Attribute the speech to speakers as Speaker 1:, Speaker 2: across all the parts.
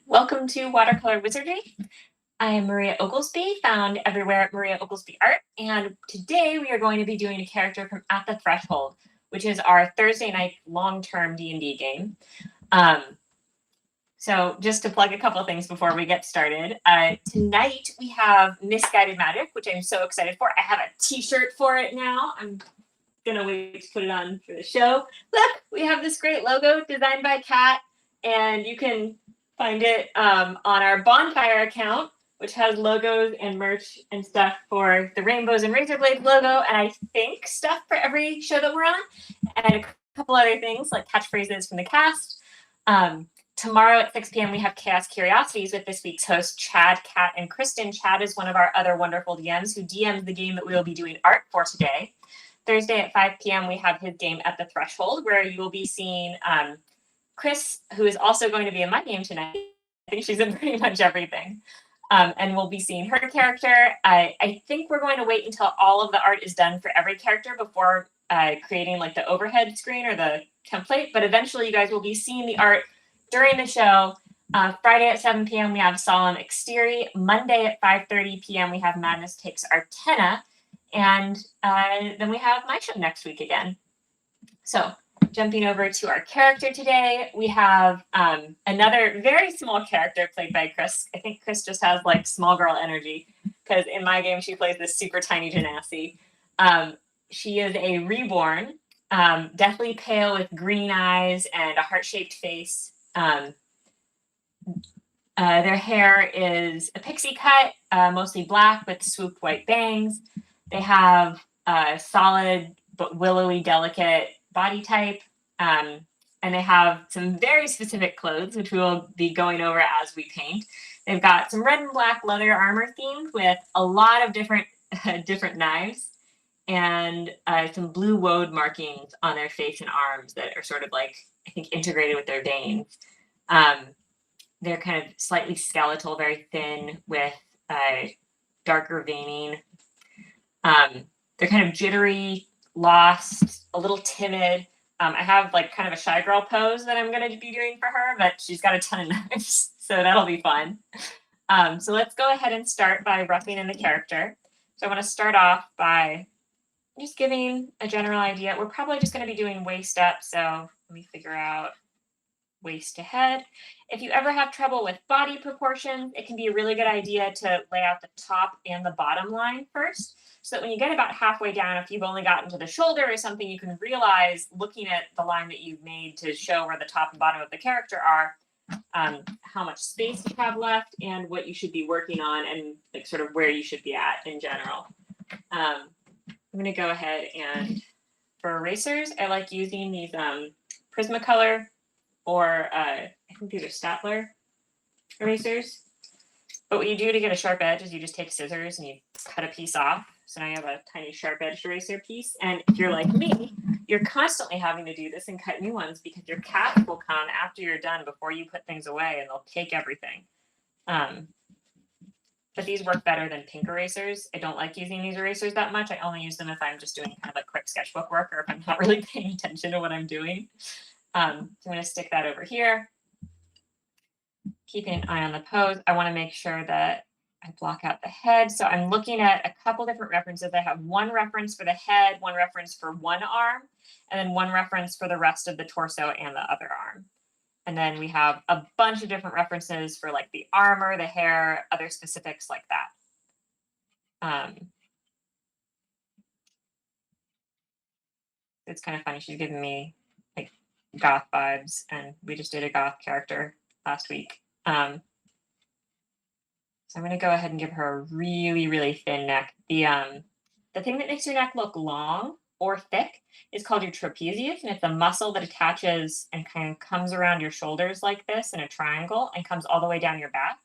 Speaker 1: Welcome to Watercolor Wizardry. I am Maria Ogelsby, found everywhere at Maria Ogelsby Art, and today we are going to be doing a character from At the Threshold, which is our Thursday night long-term D&D game. So just to plug a couple things before we get started, tonight we have Misguided Magic, which I'm so excited for. I have a t-shirt for it now. I'm gonna wait to put it on for the show. Look, we have this great logo designed by Kat, and you can find it on our Bonfire account, which has logos and merch and stuff for the Rainbows and Razor Blades logo, and I think stuff for every show that we're on, and a couple other things like catchphrases from the cast. Tomorrow at 6 p.m. we have Chaos Curiosities with this week's hosts, Chad, Kat, and Kristin. Chad is one of our other wonderful DMs who DMs the game that we will be doing art for today. Thursday at 5 p.m. we have his game At the Threshold, where you will be seeing Chris, who is also going to be in my game tonight. I think she's in pretty much everything. And we'll be seeing her character. I think we're going to wait until all of the art is done for every character before creating like the overhead screen or the template. But eventually you guys will be seeing the art during the show. Friday at 7 p.m. we have Solemn Exterior. Monday at 5:30 p.m. we have Madness Takes Artena. And then we have my show next week again. So jumping over to our character today, we have another very small character played by Chris. I think Chris just has like small girl energy because in my game she plays this super tiny Genasi. She is a reborn, deathly pale with green eyes and a heart-shaped face. Their hair is a pixie cut, mostly black with swooped white bangs. They have a solid but willowy, delicate body type, and they have some very specific clothes, which we will be going over as we paint. They've got some red and black leather armor themed with a lot of different knives and some blue woad markings on their face and arms that are sort of like, I think, integrated with their veins. They're kind of slightly skeletal, very thin with darker veining. They're kind of jittery, lost, a little timid. I have like kind of a shy girl pose that I'm going to be doing for her, but she's got a ton of knives, so that'll be fun. So let's go ahead and start by roughing in the character. So I want to start off by just giving a general idea. We're probably just going to be doing waist up, so let me figure out waist to head. If you ever have trouble with body proportions, it can be a really good idea to lay out the top and the bottom line first, so that when you get about halfway down, if you've only gotten to the shoulder or something, you can realize, looking at the line that you've made to show where the top and bottom of the character are, how much space you have left and what you should be working on and like sort of where you should be at in general. I'm going to go ahead and for erasers, I like using these Prismacolor or I think these are Statler erasers. But what you do to get a sharp edge is you just take scissors and you cut a piece off. So now you have a tiny sharp edged eraser piece. And if you're like me, you're constantly having to do this and cut new ones because your cats will come after you're done before you put things away and they'll take everything. But these work better than pink erasers. I don't like using these erasers that much. I only use them if I'm just doing kind of like quick sketchbook work or if I'm not really paying attention to what I'm doing. So I'm going to stick that over here. Keeping an eye on the pose. I want to make sure that I block out the head. So I'm looking at a couple different references. I have one reference for the head, one reference for one arm, and then one reference for the rest of the torso and the other arm. And then we have a bunch of different references for like the armor, the hair, other specifics like that. It's kind of funny. She's giving me like goth vibes, and we just did a goth character last week. So I'm going to go ahead and give her a really, really thin neck. The thing that makes your neck look long or thick is called your trapezius, and it's a muscle that attaches and kind of comes around your shoulders like this in a triangle and comes all the way down your back.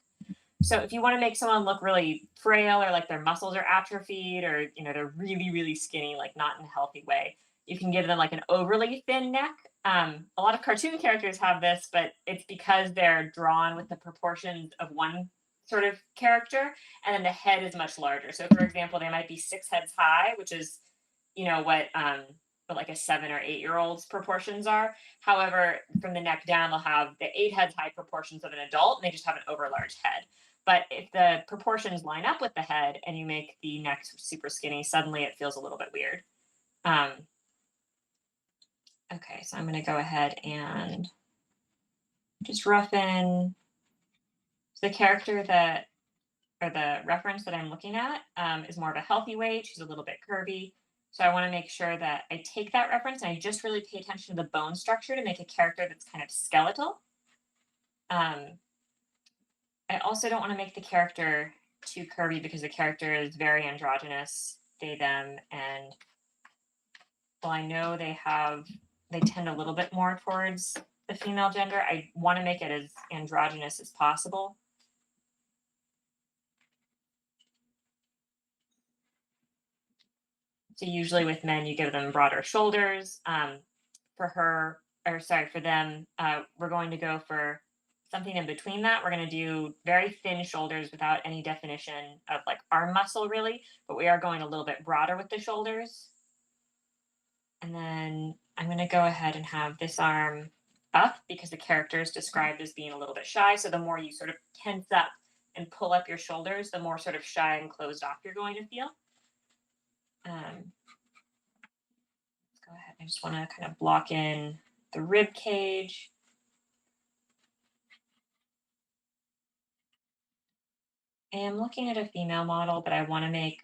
Speaker 1: So if you want to make someone look really frail or like their muscles are atrophied or, you know, they're really, really skinny, like not in a healthy way, you can give them like an overly thin neck. A lot of cartoon characters have this, but it's because they're drawn with the proportions of one sort of character, and then the head is much larger. So for example, they might be 6 heads high, which is, you know, what what like a 7 or 8-year-old's proportions are. However, from the neck down, they'll have the 8 heads high proportions of an adult, and they just have an overlarge head. But if the proportions line up with the head and you make the neck super skinny, suddenly it feels a little bit weird. Okay, so I'm going to go ahead and just rough in the character that, or the reference that I'm looking at is more of a healthy weight. She's a little bit curvy. So I want to make sure that I take that reference and I just really pay attention to the bone structure to make a character that's kind of skeletal. I also don't want to make the character too curvy because the character is very androgynous, they, them, and while I know they tend a little bit more towards the female gender, I want to make it as androgynous as possible. So usually with men, you give them broader shoulders. For them, we're going to go for something in between that. We're going to do very thin shoulders without any definition of like arm muscle really, but we are going a little bit broader with the shoulders. And then I'm going to go ahead and have this arm up because the character is described as being a little bit shy. So the more you sort of tense up and pull up your shoulders, the more sort of shy and closed off you're going to feel. Let's go ahead. I just want to kind of block in the rib cage. I'm looking at a female model, but I want to make,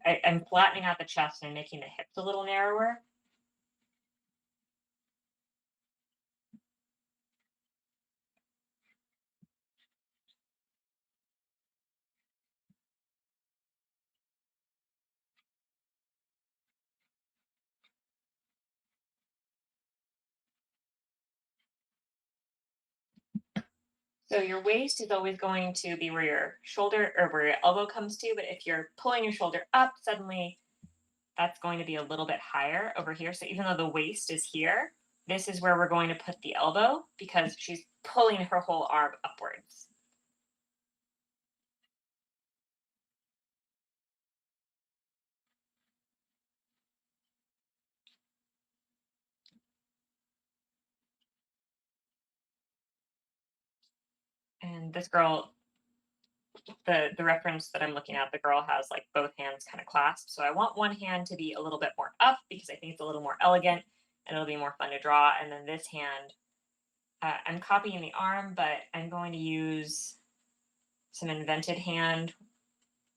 Speaker 1: I'm flattening out the chest and making the hips a little narrower. So your waist is always going to be where your shoulder or where your elbow comes to, but if you're pulling your shoulder up, suddenly that's going to be a little bit higher over here. So even though the waist is here, this is where we're going to put the elbow because she's pulling her whole arm upwards. And this girl, the reference that I'm looking at, the girl has like both hands kind of clasped. So I want one hand to be a little bit more up because I think it's a little more elegant and it'll be more fun to draw. And then this hand, I'm copying the arm, but I'm going to use some invented hand.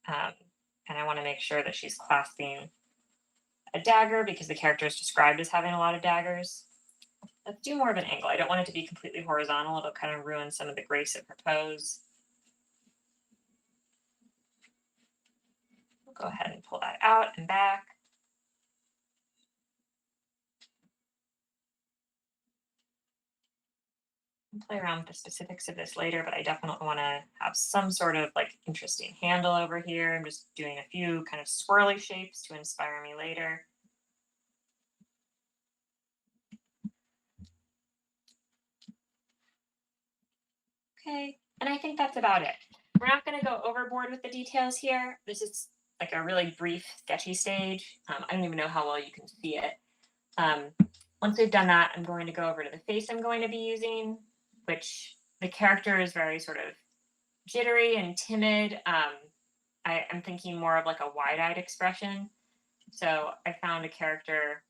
Speaker 1: And I want to make sure that she's clasping a dagger because the character is described as having a lot of daggers. Let's do more of an angle. I don't want it to be completely horizontal. It'll kind of ruin some of the grace of her pose. We'll go ahead and pull that out and back. I'll play around with the specifics of this later, but I definitely want to have some sort of like interesting handle over here. I'm just doing a few kind of swirly shapes to inspire me later. Okay, and I think that's about it. We're not going to go overboard with the details here. This is like a really brief, sketchy stage. I don't even know how well you can see it. Once we've done that, I'm going to go over to the face I'm going to be using, which the character is very sort of jittery and timid. I'm thinking more of like a wide-eyed expression. So I found a character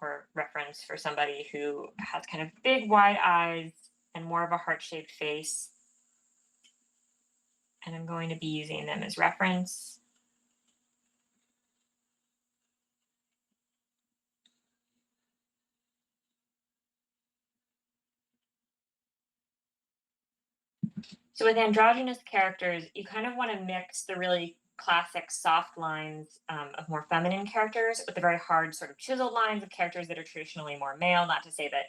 Speaker 1: or reference for somebody who has kind of big, wide eyes and more of a heart-shaped face. And I'm going to be using them as reference. So with androgynous characters, you kind of want to mix the really classic soft lines of more feminine characters with the very hard sort of chiseled lines of characters that are traditionally more male. Not to say that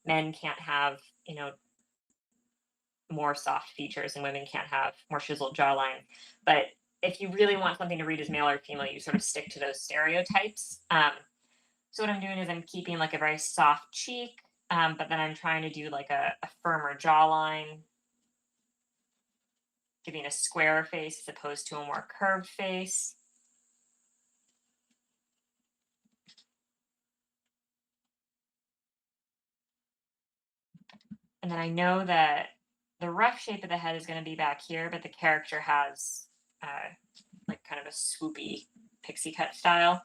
Speaker 1: men can't have, you know, more soft features and women can't have more chiseled jawline. But if you really want something to read as male or female, you sort of stick to those stereotypes. So what I'm doing is I'm keeping like a very soft cheek, but then I'm trying to do like a firmer jawline, giving a square face as opposed to a more curved face. And then I know that the rough shape of the head is going to be back here, but the character has like kind of a swoopy pixie cut style.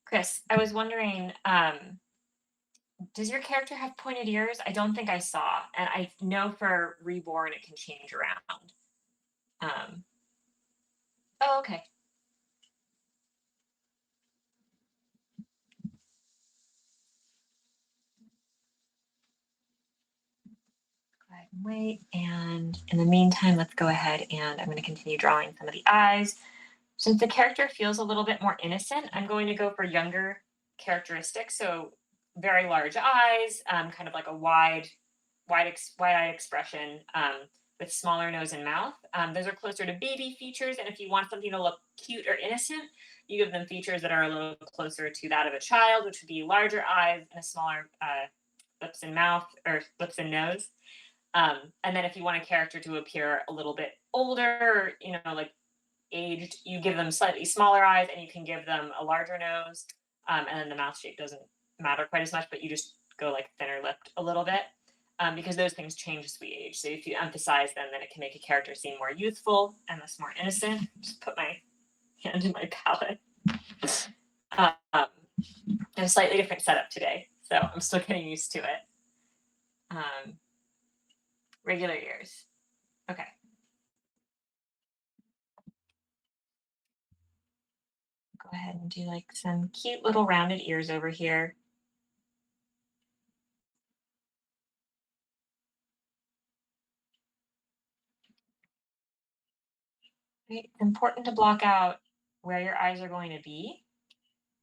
Speaker 1: Chris, I was wondering, does your character have pointed ears? I don't think I saw, and I know for Reborn it can change around. Oh, okay. Go ahead and wait. And in the meantime, let's go ahead and I'm going to continue drawing some of the eyes. Since the character feels a little bit more innocent, I'm going to go for younger characteristics. So very large eyes, kind of like a wide-eyed expression with smaller nose and mouth. Those are closer to baby features. And if you want something to look cute or innocent, you give them features that are a little closer to that of a child, which would be larger eyes and a smaller lips and mouth or lips and nose. And then if you want a character to appear a little bit older, like aged, you give them slightly smaller eyes and you can give them a larger nose. And then the mouth shape doesn't matter quite as much, but you just go like thinner lipped a little bit because those things change as we age. So if you emphasize them, then it can make a character seem more youthful and thus more innocent. Just put my hand in my palette. And a slightly different setup today, so I'm still getting used to it. Regular ears. Okay. Go ahead and do like some cute little rounded ears over here. Right? It's important to block out where your eyes are going to be.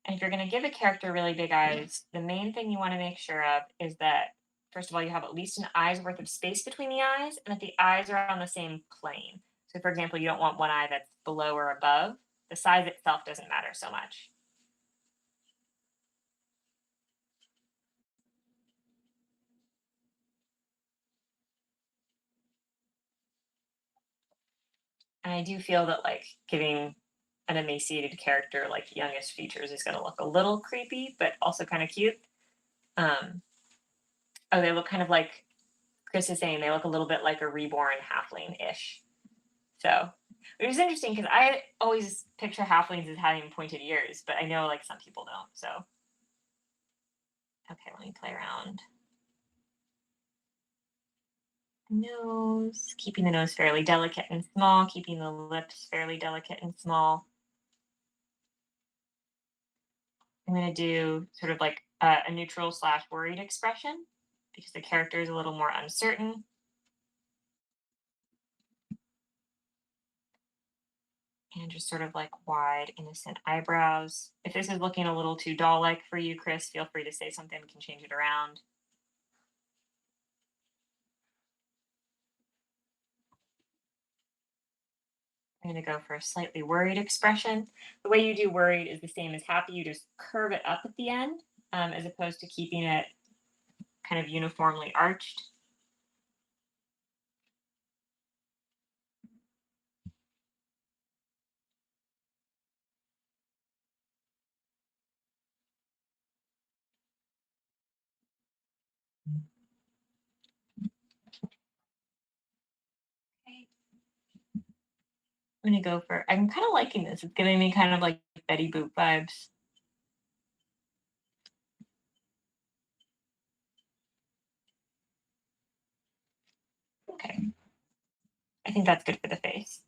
Speaker 1: And if you're going to give a character really big eyes, the main thing you want to make sure of is that, first of all, you have at least an eye's worth of space between the eyes and that the eyes are on the same plane. So, for example, you don't want one eye that's below or above. The size itself doesn't matter so much. And I do feel that like giving an emaciated character like youngest features is going to look a little creepy, but also kind of cute. Oh, they look kind of like Chris is saying, they look a little bit like a reborn halfling-ish. So, which is interesting because I always picture halflings as having pointed ears, but I know like some people don't. So, okay, let me play around. Nose, keeping the nose fairly delicate and small, keeping the lips fairly delicate and small. I'm going to do sort of like a neutral / worried expression because the character is a little more uncertain. And just sort of like wide, innocent eyebrows. If this is looking a little too doll-like for you, Chris, feel free to say something. We can change it around. I'm going to go for a slightly worried expression. The way you do worried is the same as happy. You just curve it up at the end as opposed to keeping it kind of uniformly arched. Okay. I'm going to go for, I'm kind of liking this. It's giving me kind of like Betty Boop vibes. Okay. I think that's good for the face.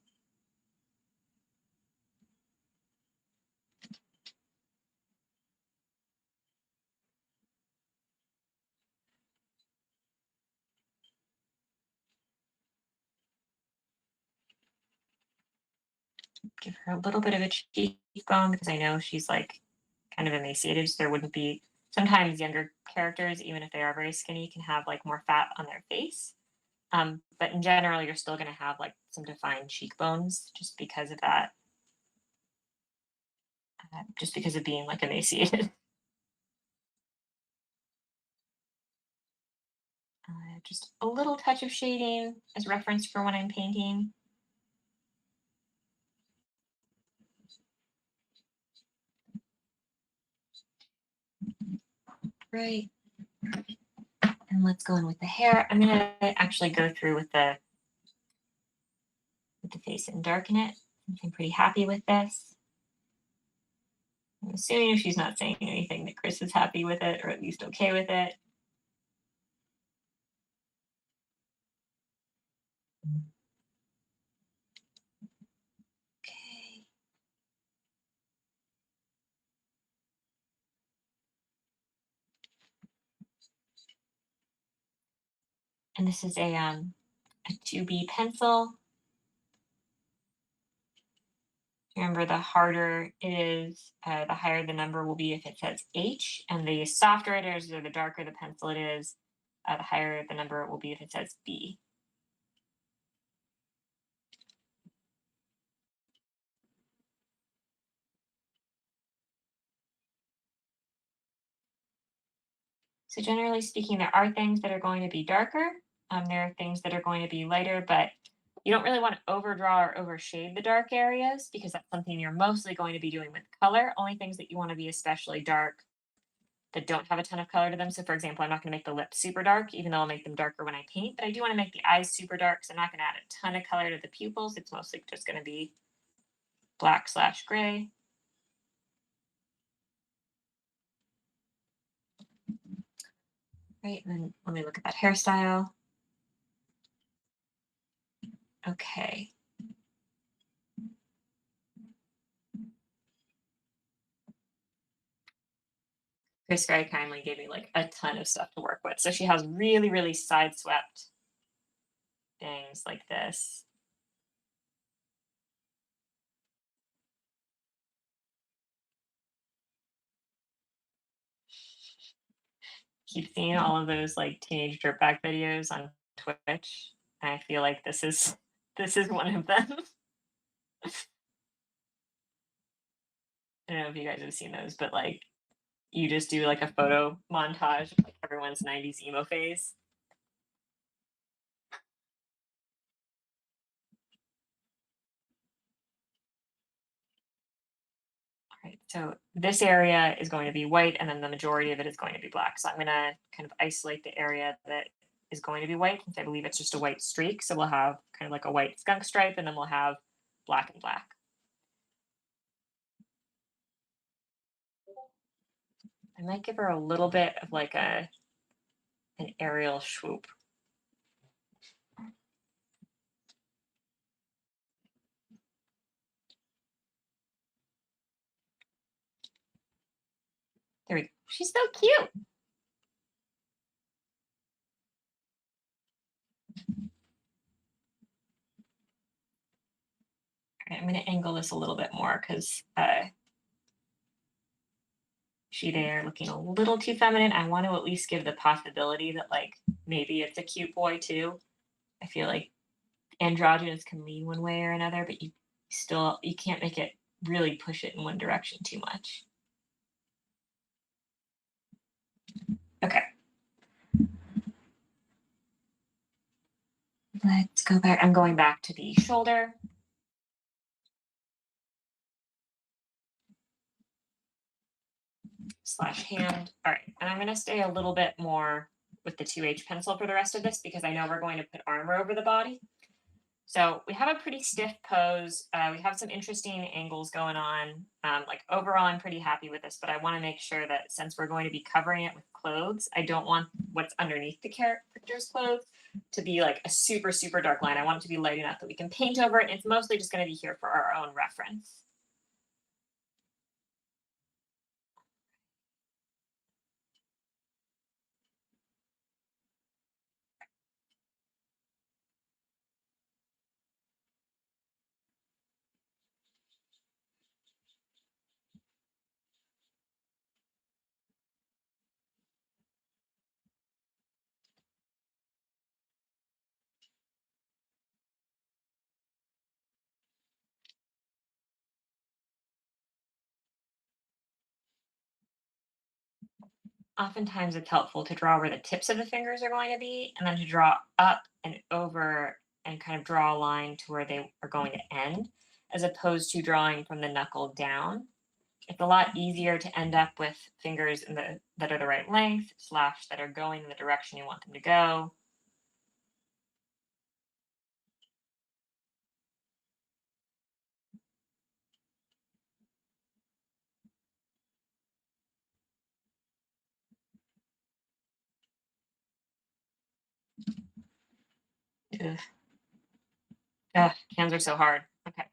Speaker 1: Give her a little bit of a cheekbone because I know she's like kind of emaciated. So there wouldn't be, sometimes younger characters, even if they are very skinny, can have like more fat on their face. But in general, you're still going to have like some defined cheekbones just because of that, just because of being like emaciated. Just a little touch of shading as reference for when I'm painting. Right. And let's go in with the hair. I'm gonna actually go through with the face and darken it. I'm pretty happy with this. I'm assuming if she's not saying anything that Chris is happy with it, or at least okay with it. Okay. And this is a 2B pencil. Remember, the harder it is, the higher the number will be if it says H, and the softer it is, or the darker the pencil it is, the higher the number it will be if it says B. So generally speaking, there are things that are going to be darker. There are things that are going to be lighter, but you don't really want to overdraw or overshade the dark areas because that's something you're mostly going to be doing with color. Only things that you want to be especially dark that don't have a ton of color to them. So for example, I'm not going to make the lips super dark, even though I'll make them darker when I paint, but I do want to make the eyes super dark. So I'm not going to add a ton of color to the pupils. It's mostly just going to be black/gray. Right, and then let me look at that hairstyle. Okay. Chris very kindly gave me like a ton of stuff to work with. So she has really, really side swept things like this. Keep seeing all of those like teenage dirtbag videos on Twitch. And I feel like this is one of them. I don't know if you guys have seen those, but like you just do like a photo montage of like everyone's 90s emo phase. All right, so this area is going to be white and then the majority of it is going to be black. So I'm going to kind of isolate the area that is going to be white since I believe it's just a white streak. So we'll have kind of like a white skunk stripe and then we'll have black and black. I might give her a little bit of like an aerial swoop. There we go. She's so cute. All right, I'm going to angle this a little bit more because she there looking a little too feminine. I want to at least give the possibility that like maybe it's a cute boy too. I feel like androgynous can lean one way or another, but you can't make it really push it in one direction too much. Okay. Let's go back. I'm going back to the shoulder. /hand. All right, and I'm going to stay a little bit more with the 2H pencil for the rest of this because I know we're going to put armor over the body. So we have a pretty stiff pose. We have some interesting angles going on. Like overall, I'm pretty happy with this, but I want to make sure that since we're going to be covering it with clothes, I don't want what's underneath the character's clothes to be like a super, super dark line. I want it to be light enough that we can paint over it. And it's mostly just going to be here for our own reference. Oftentimes it's helpful to draw where the tips of the fingers are going to be and then to draw up and over and kind of draw a line to where they are going to end, as opposed to drawing from the knuckle down. It's a lot easier to end up with fingers that are the right length, slash that are going in the direction you want them to go. Ugh. Ugh, hands are so hard. Okay.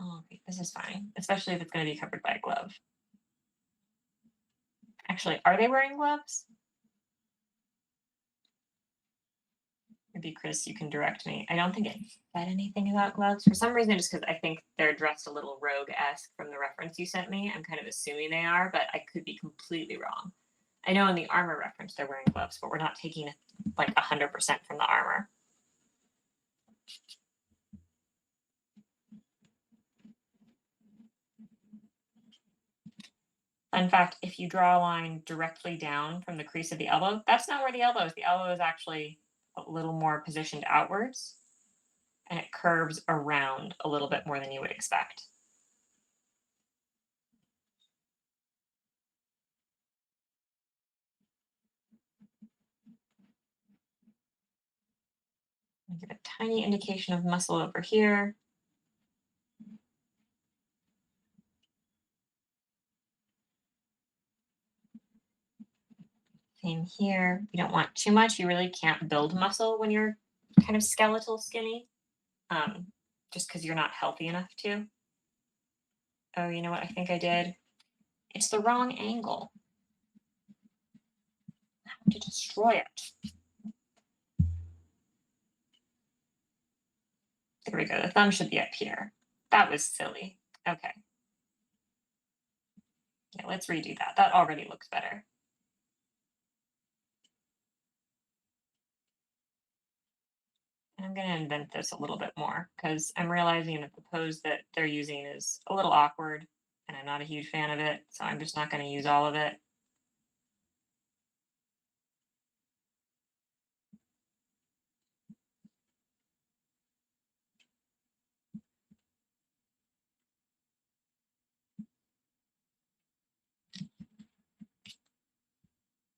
Speaker 1: Oh, okay, this is fine, especially if it's going to be covered by a glove. Actually, are they wearing gloves? Maybe Chris, you can direct me. I don't think it said anything about gloves. For some reason, just because I think they're dressed a little rogue-esque from the reference you sent me, I'm kind of assuming they are, but I could be completely wrong. I know in the armor reference they're wearing gloves, but we're not taking like 100% from the armor. In fact, if you draw a line directly down from the crease of the elbow, that's not where the elbow is. The elbow is actually a little more positioned outwards, and it curves around a little bit more than you would expect. Give a tiny indication of muscle over here. Same here. You don't want too much. You really can't build muscle when you're kind of skeletal skinny, just because you're not healthy enough to. Oh, you know what I think I did? It's the wrong angle. I have to destroy it. There we go. The thumb should be up here. That was silly. Okay. Yeah, let's redo that. That already looks better. And I'm going to invent this a little bit more because I'm realizing that the pose that they're using is a little awkward and I'm not a huge fan of it. So I'm just not going to use all of it.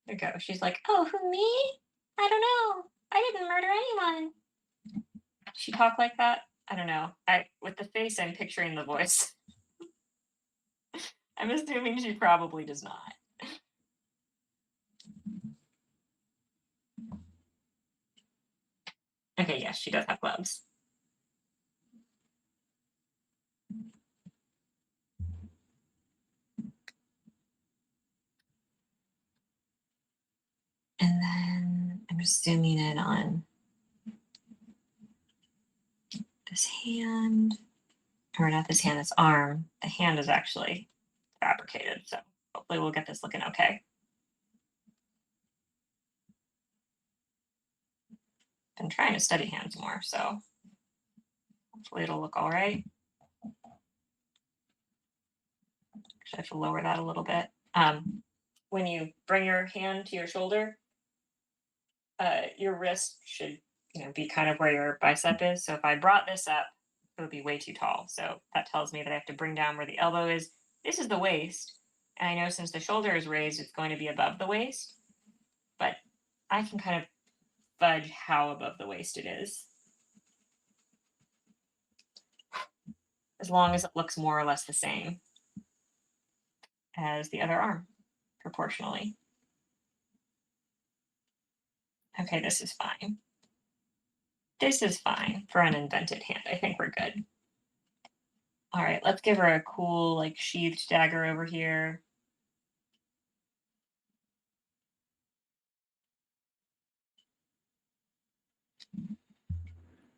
Speaker 1: There we go. She's like, oh, who, me? I don't know. I didn't murder anyone. Does she talk like that? I don't know. With the face, I'm picturing the voice. I'm assuming she probably does not. Okay, yes, she does have gloves. And then I'm just zooming in on this hand, or not this hand, this arm. The hand is actually fabricated, so hopefully we'll get this looking okay. Been trying to study hands more, so hopefully it'll look all right. Actually, I have to lower that a little bit. When you bring your hand to your shoulder, your wrist should, be kind of where your bicep is. So if I brought this up, it would be way too tall. So that tells me that I have to bring down where the elbow is. This is the waist. And I know since the shoulder is raised, it's going to be above the waist. But I can kind of fudge how above the waist it is, as long as it looks more or less the same as the other arm, proportionally. Okay, this is fine. This is fine for an invented hand. I think we're good. All right, let's give her a cool, like, sheathed dagger over here.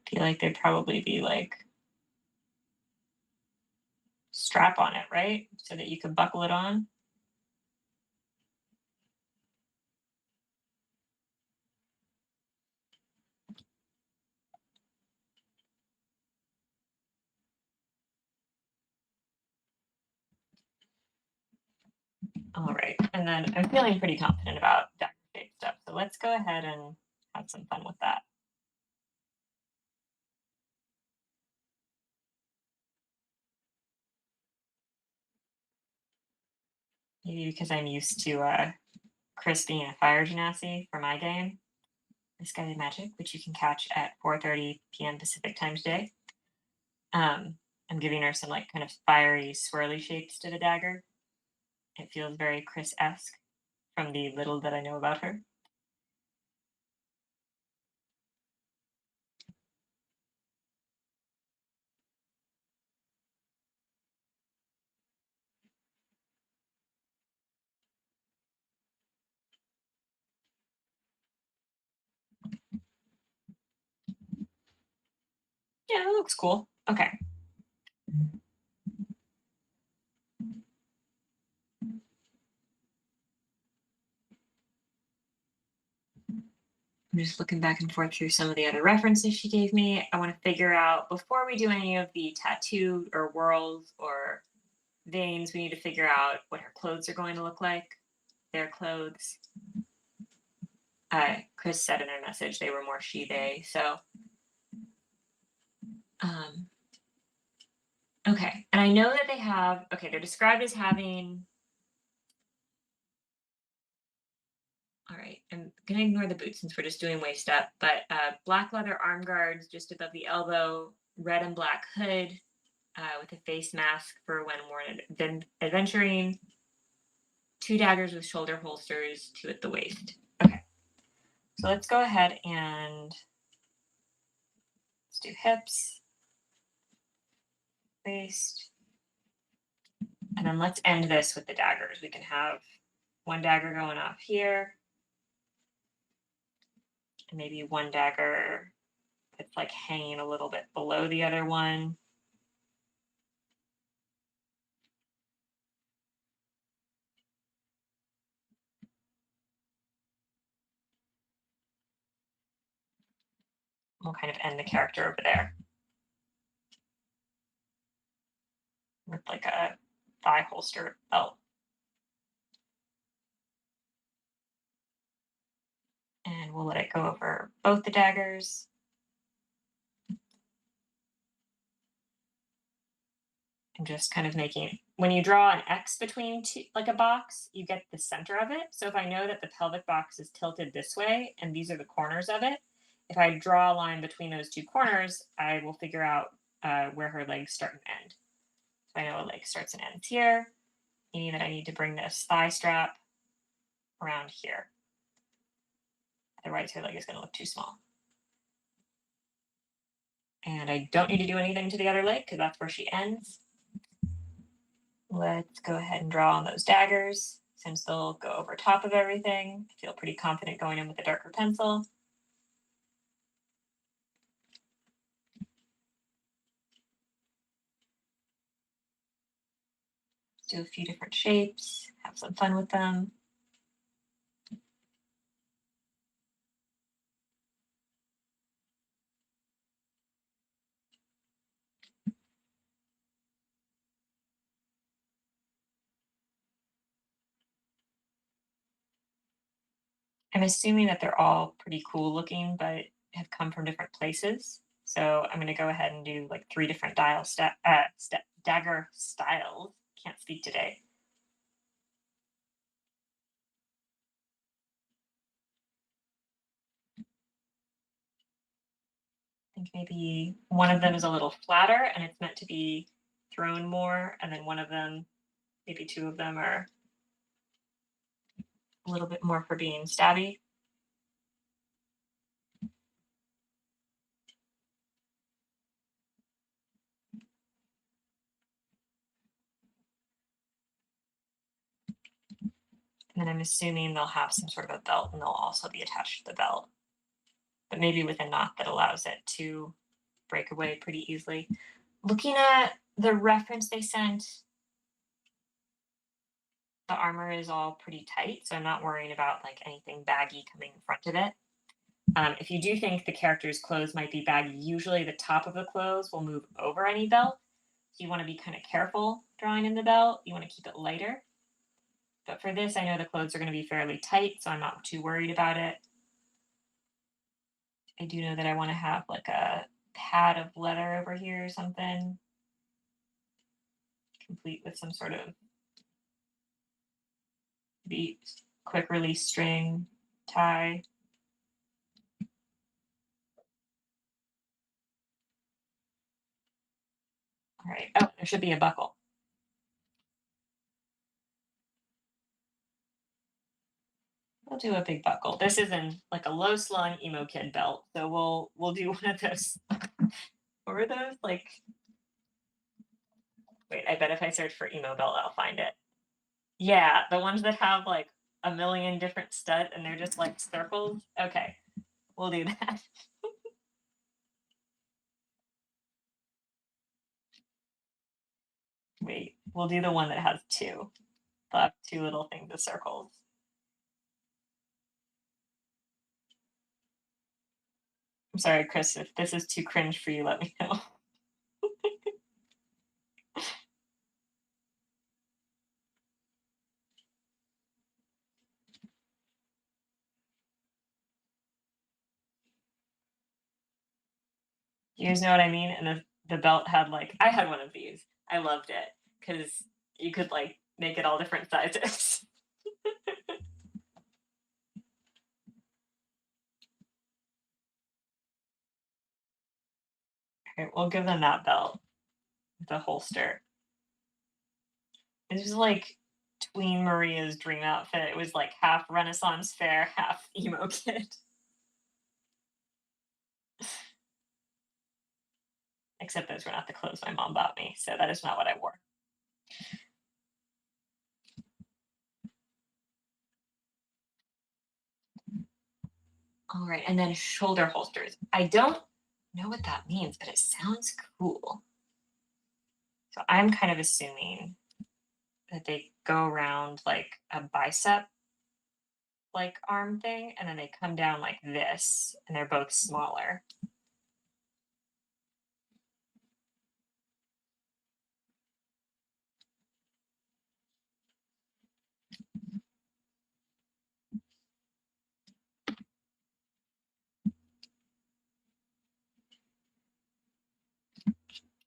Speaker 1: Feel like they'd probably be like strap on it, right? So that you could buckle it on. All right, and then I'm feeling pretty confident about dagger shape stuff, so let's go ahead and have some fun with that. Maybe because I'm used to Chris being a fire genasi for my game, Misguided Magic, which you can catch at 4:30 p.m. Pacific time today. I'm giving her some like kind of fiery, swirly shapes to the dagger. It feels very Chris-esque from the little that I know about her. Yeah, it looks cool. Okay. I'm just looking back and forth through some of the other references she gave me. I want to figure out, before we do any of the tattoo or whorls or veins, we need to figure out what her clothes are going to look like. Their clothes. Chris said in her message they were more she, they. So, okay. And I know that they have, okay, they're described as having, all right, I'm going to ignore the boots since we're just doing waist up, but black leather arm guards just above the elbow, red and black hood with a face mask for when worn adventuring, 2 daggers with shoulder holsters, 2 at the waist. Okay, so let's go ahead and let's do hips, waist, and then let's end this with the daggers. We can have 1 dagger going off here, and maybe 1 dagger that's like hanging a little bit below the other one. We'll kind of end the character over there with like a thigh holster belt. And we'll let it go over both the daggers. And just kind of making, when you draw an X between two, like a box, you get the center of it. So if I know that the pelvic box is tilted this way and these are the corners of it, if I draw a line between those 2 corners, I will figure out where her legs start and end. So I know a leg starts and ends here, meaning that I need to bring this thigh strap around here. Otherwise, her leg is going to look too small. And I don't need to do anything to the other leg because that's where she ends. Let's go ahead and draw on those daggers since they'll go over top of everything. I feel pretty confident going in with a darker pencil. Let's do a few different shapes, have some fun with them. I'm assuming that they're all pretty cool looking, but have come from different places. So I'm going to go ahead and do like 3 different dagger styles. Can't speak today. I think maybe one of them is a little flatter and it's meant to be thrown more, and then one of them, maybe 2 of them are a little bit more for being stabby. And then I'm assuming they'll have some sort of a belt and they'll also be attached to the belt, but maybe with a knot that allows it to break away pretty easily. Looking at the reference they sent, the armor is all pretty tight, so I'm not worrying about like anything baggy coming in front of it. If you do think the character's clothes might be baggy, usually the top of the clothes will move over any belt. So you want to be kind of careful drawing in the belt. You want to keep it lighter. But for this, I know the clothes are going to be fairly tight, so I'm not too worried about it. I do know that I want to have like a pad of leather over here or something, complete with some sort of quick release string tie. All right. Oh, there should be a buckle. We'll do a big buckle. This is in like a low slung emo kid belt, so we'll do one of those. What were those? Like, wait, I bet if I search for emo belt, I'll find it. Yeah, the ones that have like a million different studs and they're just like circles. Okay, we'll do that. Wait, we'll do the one that has two. They'll have two little things of circles. I'm sorry, Chris, if this is too cringe for you, let me know. You guys know what I mean? And the belt had like, I had one of these. I loved it because you could like make it all different sizes. All right, we'll give them that belt with a holster. This was like tween Maria's dream outfit. It was like half Renaissance fair, half emo kid. Except those were not the clothes my mom bought me, so that is not what I wore. All right, and then shoulder holsters. I don't know what that means, but it sounds cool. So I'm kind of assuming that they go around like a bicep like arm thing, and then they come down like this, and they're both smaller.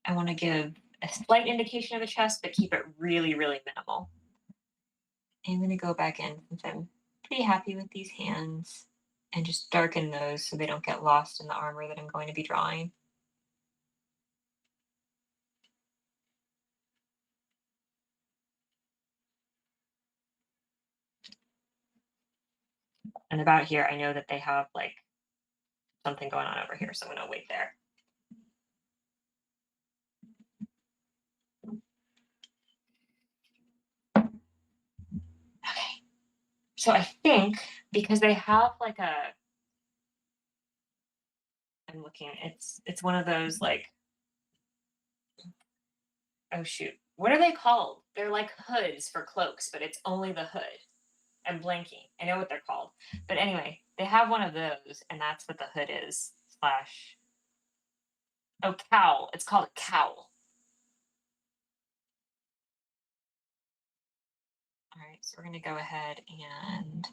Speaker 1: I want to give a slight indication of a chest, but keep it really, really minimal. I'm going to go back in since I'm pretty happy with these hands and just darken those so they don't get lost in the armor that I'm going to be drawing. And about here, I know that they have like something going on over here, so I'm going to wait there. Okay. So I think because they have like a, I'm looking, it's one of those like, oh shoot, what are they called? They're like hoods for cloaks, but it's only the hood. I'm blanking. I know what they're called. But anyway, they have one of those, and that's what the hood is. Slash. Oh, cowl. It's called a cowl. All right, so we're going to go ahead and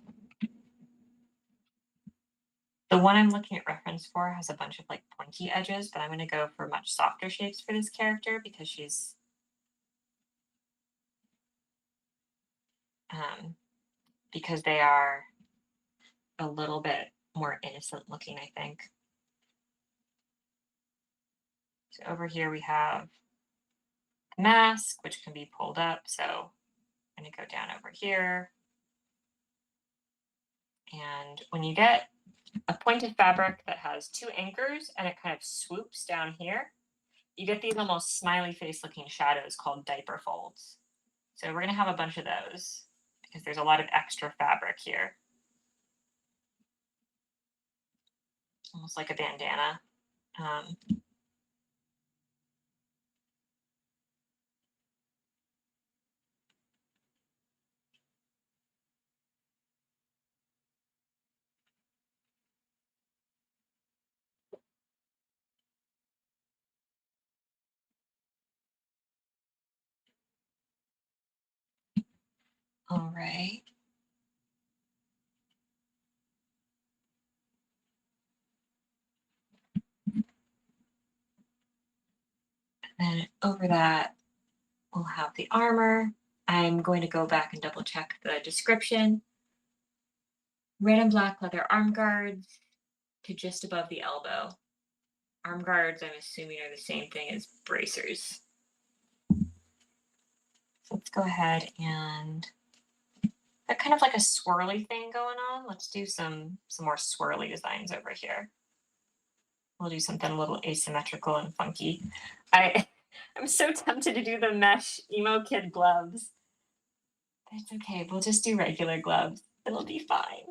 Speaker 1: the one I'm looking at reference for has a bunch of like pointy edges, but I'm going to go for much softer shapes for this character because she's because they are a little bit more innocent looking, I think. So over here we have the mask, which can be pulled up. So I'm going to go down over here. And when you get a pointed fabric that has two anchors and it kind of swoops down here, you get these almost smiley face looking shadows called diaper folds. So we're going to have a bunch of those because there's a lot of extra fabric here. Almost like a bandana. All right. And then over that, we'll have the armor. I'm going to go back and double check the description. Red and black leather arm guards to just above the elbow. Arm guards, I'm assuming, are the same thing as bracers. So let's go ahead and got kind of like a swirly thing going on. Let's do some more swirly designs over here. We'll do something a little asymmetrical and funky. I'm so tempted to do the mesh emo kid gloves. But it's okay. We'll just do regular gloves. It'll be fine.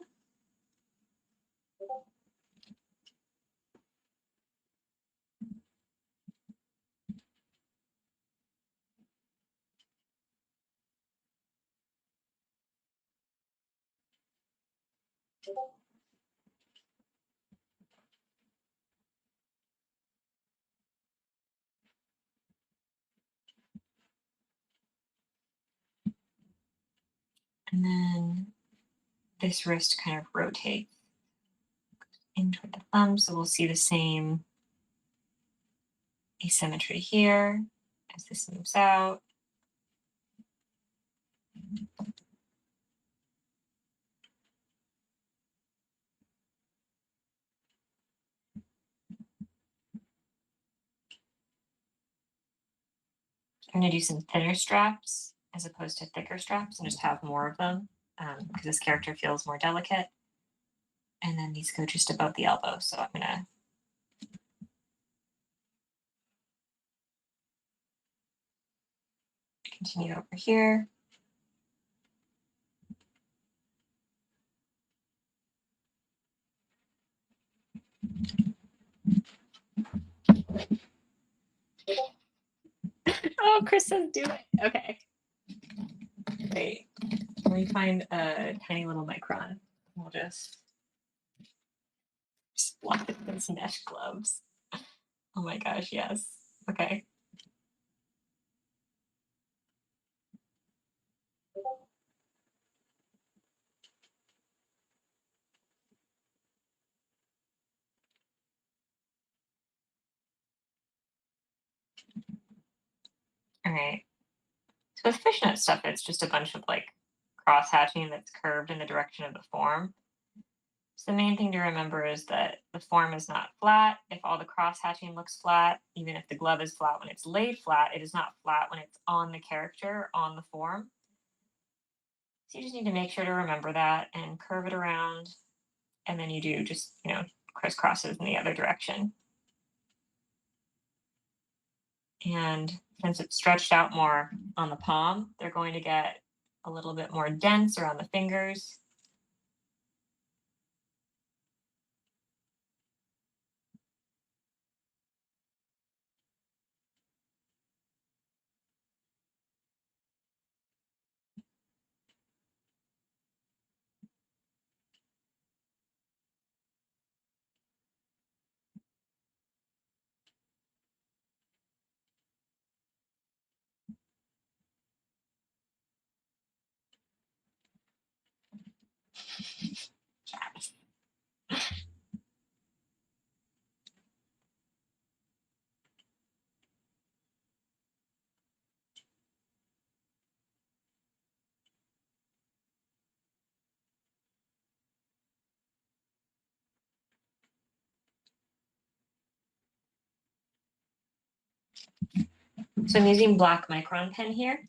Speaker 1: And then this wrist kind of rotates in toward the thumb. So we'll see the same asymmetry here as this moves out. I'm going to do some thinner straps as opposed to thicker straps and just have more of them because this character feels more delicate. And then these go just above the elbow. So I'm going to continue over here. Oh, Kristin's doing it. Okay. Wait. Let me find a tiny little micron. We'll just block those mesh gloves. Oh my gosh, yes. Okay. All right. So with fishnet stuff, it's just a bunch of like cross hatching that's curved in the direction of the form. So the main thing to remember is that the form is not flat. If all the cross hatching looks flat, even if the glove is flat when it's laid flat, it is not flat when it's on the character, on the form. So you just need to make sure to remember that and curve it around. And then you do just, crisscrosses in the other direction. And since it's stretched out more on the palm, they're going to get a little bit more dense around the fingers. So I'm using black micron pen here,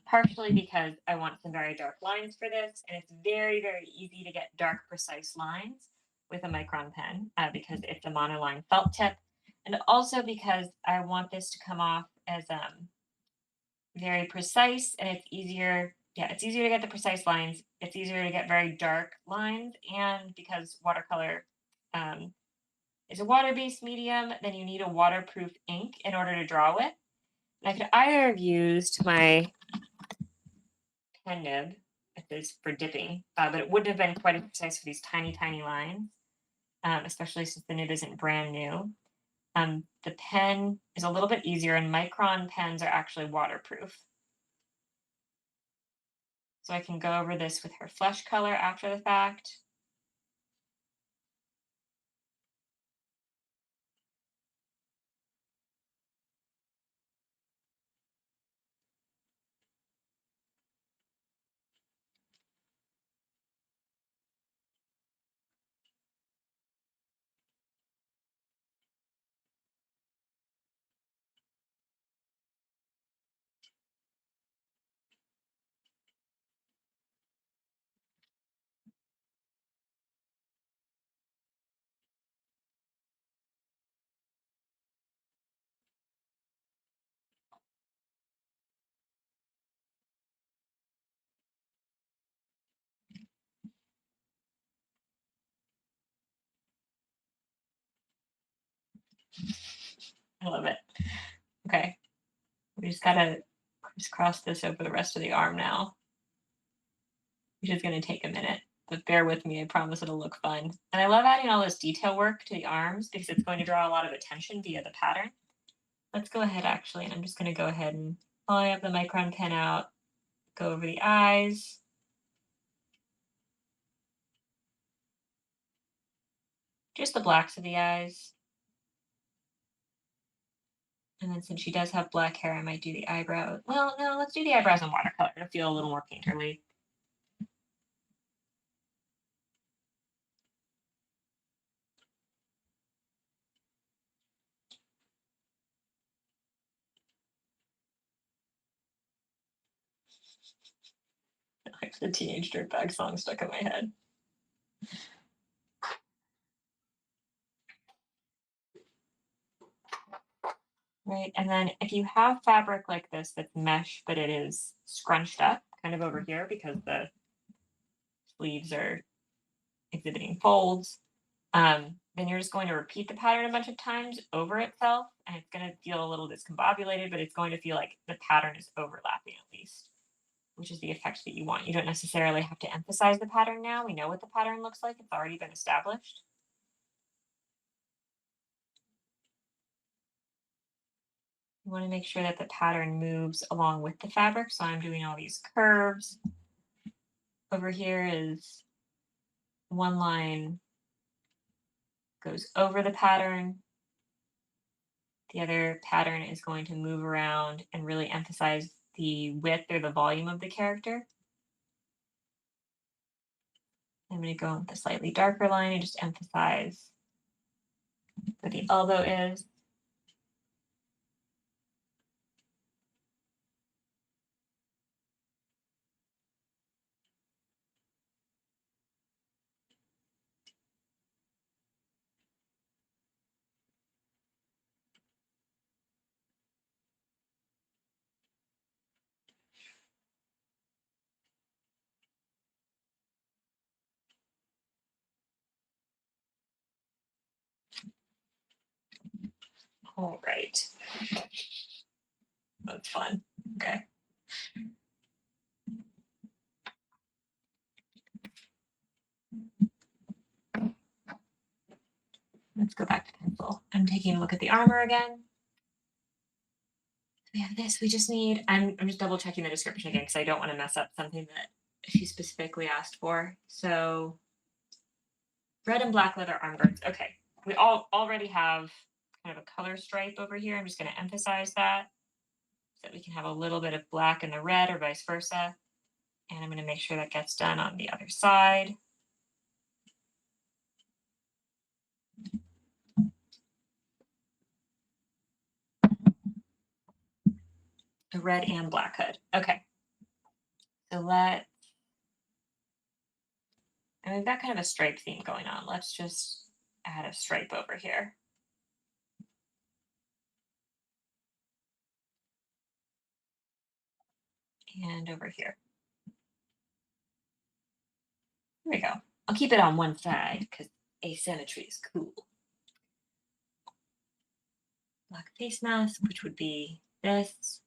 Speaker 1: partially because I want some very dark lines for this, and it's very, very easy to get dark, precise lines with a micron pen because it's a monoline felt tip, and also because I want this to come off as very precise, and it's easier. Yeah, it's easier to get the precise lines. It's easier to get very dark lines, and because watercolor is a water-based medium, then you need a waterproof ink in order to draw with. I could either have used my pen nib, if it's for dipping, but it wouldn't have been quite as precise for these tiny, tiny lines, especially since the nib isn't brand new. The pen is a little bit easier, and micron pens are actually waterproof. So I can go over this with her flesh color after the fact. I love it. Okay. We just gotta crisscross this over the rest of the arm now, which is gonna take a minute. But bear with me, I promise it'll look fun. And I love adding all this detail work to the arms because it's going to draw a lot of attention via the pattern. Let's go ahead actually, and I'm just gonna go ahead and line up the micron pen out, go over the eyes. Just the blacks of the eyes. And then since she does have black hair, I might do the eyebrow. Well, no, let's do the eyebrows in watercolor. It'll feel a little more painterly. Like the Teenage Dirtbag song stuck in my head. Right, and then if you have fabric like this that's mesh, but it is scrunched up kind of over here because the sleeves are exhibiting folds, then you're just going to repeat the pattern a bunch of times over itself, and it's going to feel a little discombobulated, but it's going to feel like the pattern is overlapping at least, which is the effect that you want. You don't necessarily have to emphasize the pattern now. We know what the pattern looks like. It's already been established. You want to make sure that the pattern moves along with the fabric. So I'm doing all these curves. Over here is one line goes over the pattern. The other pattern is going to move around and really emphasize the width or the volume of the character. I'm going to go with a slightly darker line and just emphasize where the elbow is. All right. That's fun. Okay. Let's go back to pencil. I'm taking a look at the armor again. We have this. We just need, I'm just double checking the description again because I don't want to mess up something that she specifically asked for. So red and black leather arm guards. Okay. We already have kind of a color stripe over here. I'm just going to emphasize that so that we can have a little bit of black in the red or vice versa. And I'm going to make sure that gets done on the other side. The red and black hood. Okay. So and we've got kind of a stripe theme going on. Let's just add a stripe over here. And over here. There we go. I'll keep it on one side because asymmetry is cool. Black face mask, which would be this.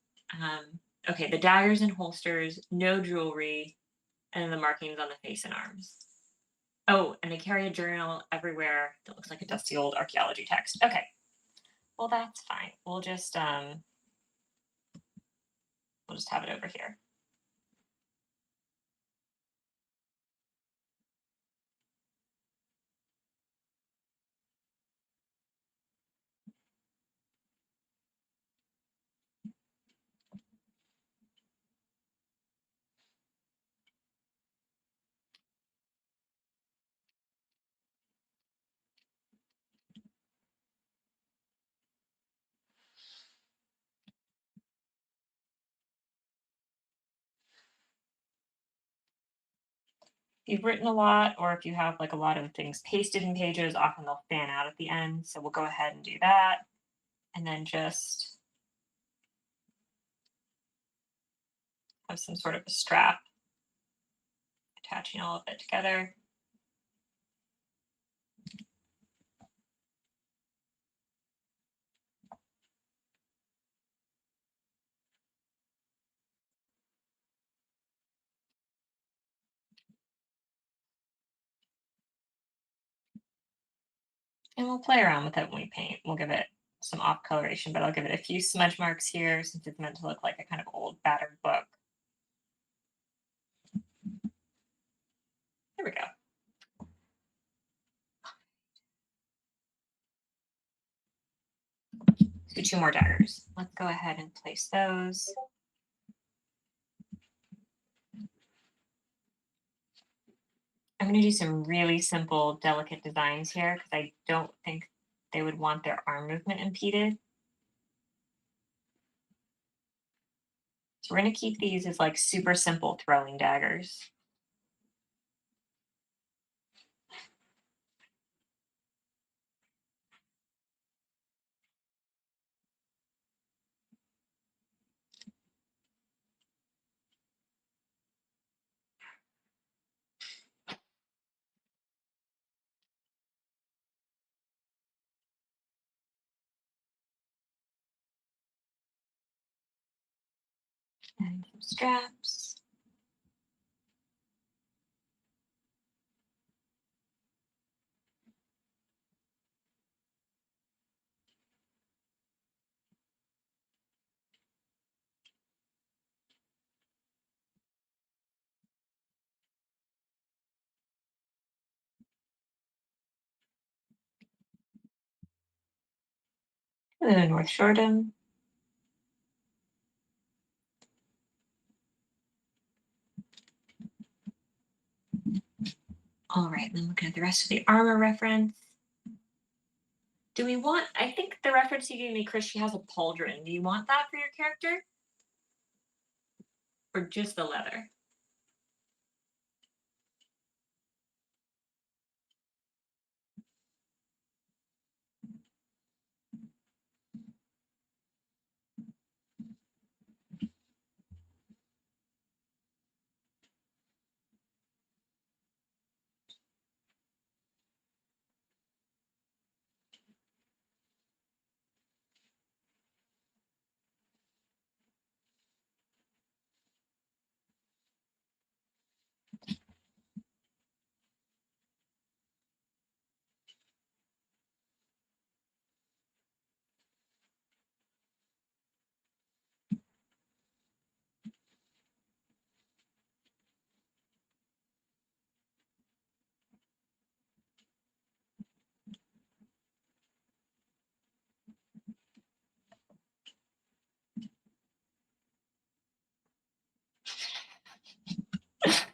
Speaker 1: Okay, the daggers and holsters, no jewelry, and then the markings on the face and arms. Oh, and I carry a journal everywhere that looks like a dusty old archaeology text. Okay, well that's fine. We'll just have it over here. you've written a lot or if you have like a lot of things pasted in pages, often they'll fan out at the end. So we'll go ahead and do that. And then just have some sort of a strap attaching all of it together. And we'll play around with it when we paint. We'll give it some off coloration, but I'll give it a few smudge marks here since it's meant to look like a kind of old battered book. There we go. So 2 more daggers. Let's go ahead and place those. I'm going to do some really simple, delicate designs here because I don't think they would want their arm movement impeded. So we're going to keep these as like super simple throwing daggers. And some straps. And then North Shoredom. All right, then looking at the rest of the armor reference. Do we want, I think the reference you gave me, Chris, she has a pauldron. Do you want that for your character? Or just the leather?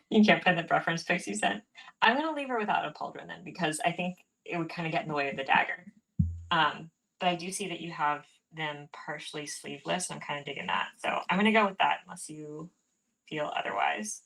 Speaker 1: You can't find the reference pics you sent. I'm going to leave her without a pauldron then because I think it would kind of get in the way of the dagger. But I do see that you have them partially sleeveless. And I'm kind of digging that. So I'm going to go with that unless you feel otherwise.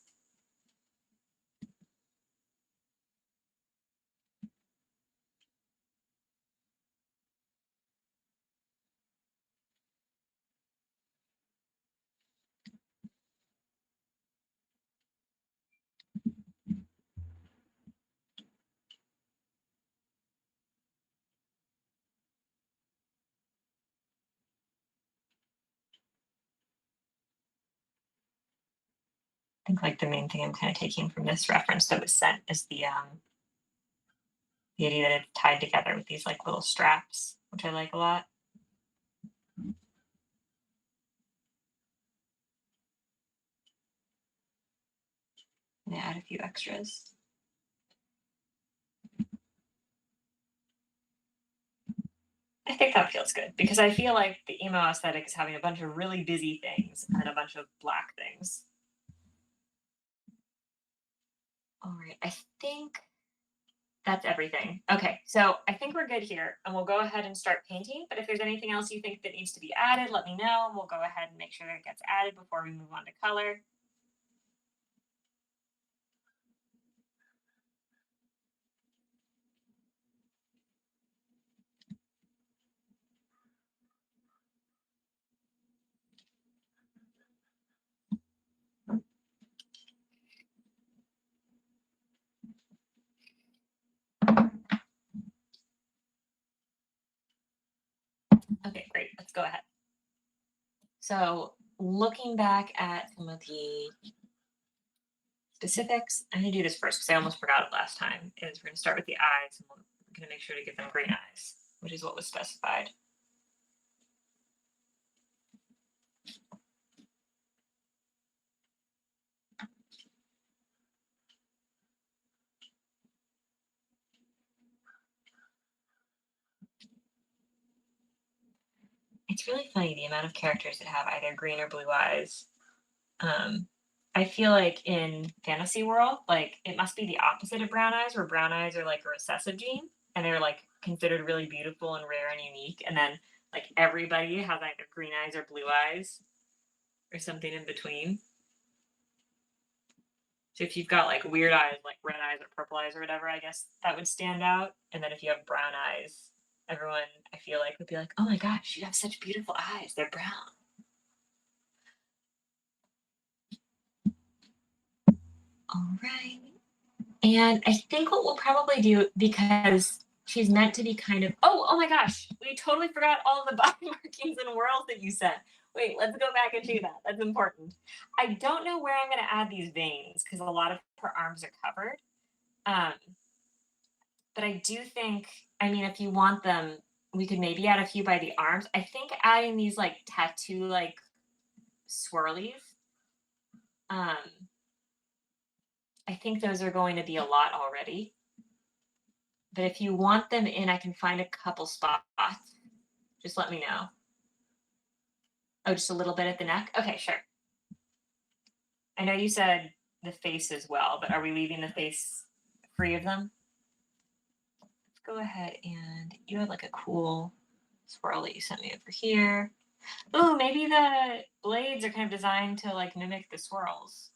Speaker 1: I think like the main thing I'm kind of taking from this reference that was sent is the idea that it's tied together with these like little straps, which I like a lot. And add a few extras. I think that feels good because I feel like the emo aesthetic is having a bunch of really busy things and a bunch of black things. All right, I think that's everything. Okay, so I think we're good here and we'll go ahead and start painting. But if there's anything else you think that needs to be added, let me know. And we'll go ahead and make sure that it gets added before we move on to color. So looking back at some of the specifics, I'm going to do this first because I almost forgot it last time. Is we're going to start with the eyes, and we're going to make sure to give them green eyes, which is what was specified. It's really funny the amount of characters that have either green or blue eyes. I feel like in fantasy world, like it must be the opposite of brown eyes, where brown eyes are like a recessive gene and they're like considered really beautiful and rare and unique. And then like everybody has either green eyes or blue eyes or something in between. So if you've got like weird eyes, like red eyes or purple eyes or whatever, I guess that would stand out. And then if you have brown eyes, everyone I feel like would be like, oh my gosh, you have such beautiful eyes. They're brown. All right. And I think what we'll probably do, because she's meant to be kind of, oh my gosh, we totally forgot all the body markings and whirls that you said. Wait, let's go back and do that. That's important. I don't know where I'm going to add these veins because a lot of her arms are covered. But I do think, I mean, if you want them, we could maybe add a few by the arms. I think adding these like tattoo like swirlies, um, I think those are going to be a lot already. But if you want them in, I can find a couple spots. Just let me know. Oh, just a little bit at the neck? Okay, sure. I know you said the face as well, but are we leaving the face free of them? Let's go ahead, and you had like a cool swirl that you sent me over here. Oh, maybe the blades are kind of designed to like mimic the swirls.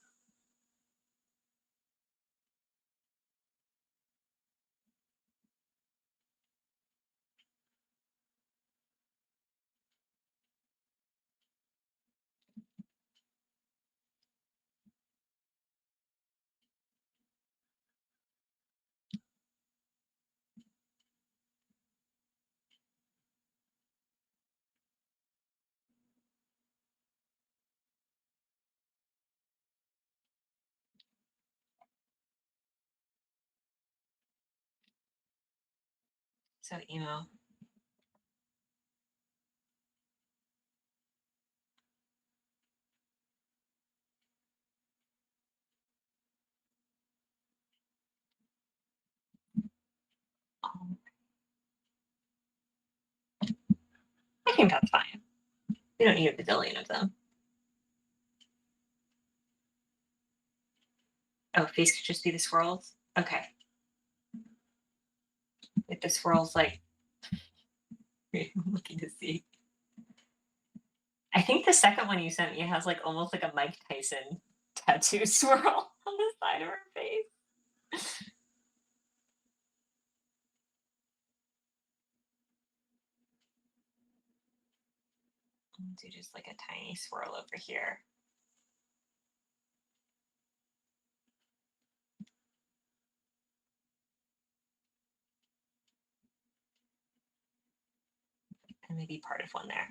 Speaker 1: So emo. I think that's fine. We don't need a bazillion of them. Oh, face could just be the swirls? Okay. If the swirls like I'm looking to see. I think the second one you sent me has like almost like a Mike Tyson tattoo swirl on the side of her face. I'll do just like a tiny swirl over here. And maybe part of one there.